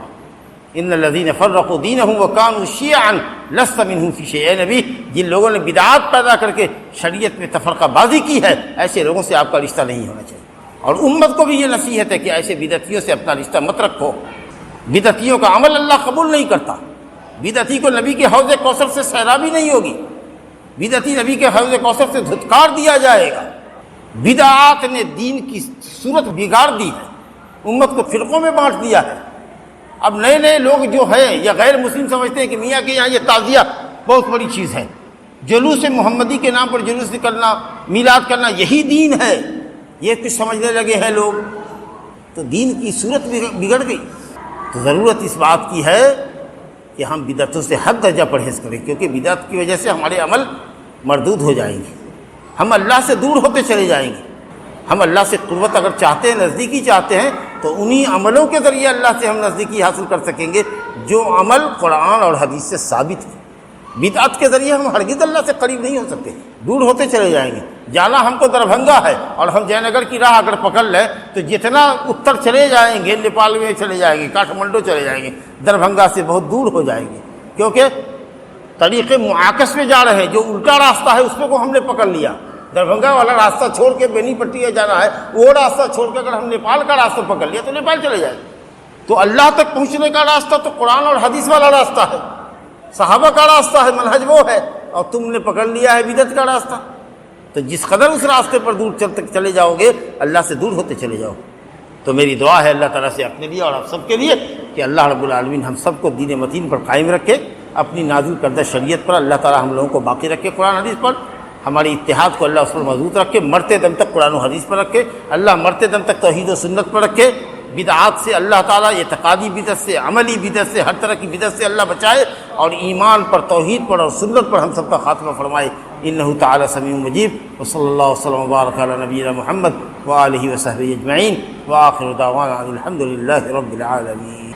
ان الذین فرقوا دینہم وکانوا شیعا لست منہم فی شیء۔ اے نبی، جن لوگوں نے بدعات پیدا کر کے شریعت میں تفرقہ بازی کی ہے، ایسے لوگوں سے آپ کا رشتہ نہیں ہونا چاہیے۔ اور امت کو بھی یہ نصیحت ہے کہ ایسے بدعتیوں سے اپنا رشتہ مت رکھو، بدعتیوں کا عمل اللہ قبول نہیں کرتا، بدعتی کو نبی کے حوض کوثر سے سیرابی نہیں ہوگی، بدعتی نبی کے حوض کوثر سے دھتکار دیا جائے گا۔ بدعات نے دین کی صورت بگاڑ دی ہے، امت کو فرقوں میں بانٹ دیا ہے۔ اب نئے نئے لوگ جو ہیں یا غیر مسلم سمجھتے ہیں کہ میاں کے یہاں یہ تعزیہ بہت بڑی چیز ہے، جلوس محمدی کے نام پر جلوس نکلنا، میلاد کرنا، یہی دین ہے، یہ کچھ سمجھنے لگے ہیں لوگ، تو دین کی صورت بگڑ گئی۔ تو ضرورت اس بات کی ہے کہ ہم بدعتوں سے حد درجہ پرہیز کریں، کیونکہ بدعت کی وجہ سے ہمارے عمل مردود ہو جائیں گے، ہم اللہ سے دور ہوتے چلے جائیں گے۔ ہم اللہ سے قربت اگر چاہتے ہیں، نزدیکی چاہتے ہیں، تو انہی عملوں کے ذریعے اللہ سے ہم نزدیکی حاصل کر سکیں گے جو عمل قرآن اور حدیث سے ثابت ہے۔ بدعت کے ذریعے ہم ہرگز اللہ سے قریب نہیں ہو سکتے، دور ہوتے چلے جائیں گے۔ جانا ہم کو دربھنگا ہے، اور ہم جے نگر کی راہ اگر پکڑ لیں تو جتنا اتر چلے جائیں گے، نیپال میں چلے جائیں گے، کاٹھمنڈو چلے جائیں گے، دربھنگا سے بہت دور ہو جائیں گے، کیونکہ طریق معاکس میں جا رہے ہیں، جو الٹا راستہ ہے اس کو ہم نے پکڑ لیا۔ دربھنگا والا راستہ چھوڑ کے بینی پٹی جانا ہے، وہ راستہ چھوڑ کے اگر ہم نیپال کا راستہ پکڑ لیا تو نیپال چلے جائیں گے۔ تو اللہ تک پہنچنے کا راستہ تو قرآن اور حدیث والا راستہ ہے، صحابہ کا راستہ ہے، منہج وہ ہے، اور تم نے پکڑ لیا ہے بدعت کا راستہ۔ تو جس قدر اس راستے پر دور چلے جاؤ گے اللہ سے دور ہوتے چلے جاؤ۔ تو میری دعا ہے اللہ تعالیٰ سے اپنے لیے اور آپ سب کے لیے کہ اللہ رب العالمین ہم سب کو دین متین پر قائم رکھے، اپنی نازل کردہ شریعت پر اللہ تعالیٰ ہم لوگوں کو باقی رکھے، قرآن حدیث پر ہماری اتحاد کو اللہ اس پر مضبوط رکھے، مرتے دم تک قرآن و حدیث پر رکھے، اللہ مرتے دم تک توحید و سنت پر رکھے، بدعات سے اللہ تعالیٰ، اعتقادی بدعت سے، عملی بدعت سے، ہر طرح کی بدعت سے اللہ بچائے، اور ایمان پر، توحید پر اور سنت پر ہم سب کا خاتمہ فرمائے۔ انہ تعالی سمیع مجیب، وصلی اللہ وسلم وبارک علی نبینا محمد وآلہ وصحبہ اجمعین، وآخر دعوانا الحمد للہ رب العالمین۔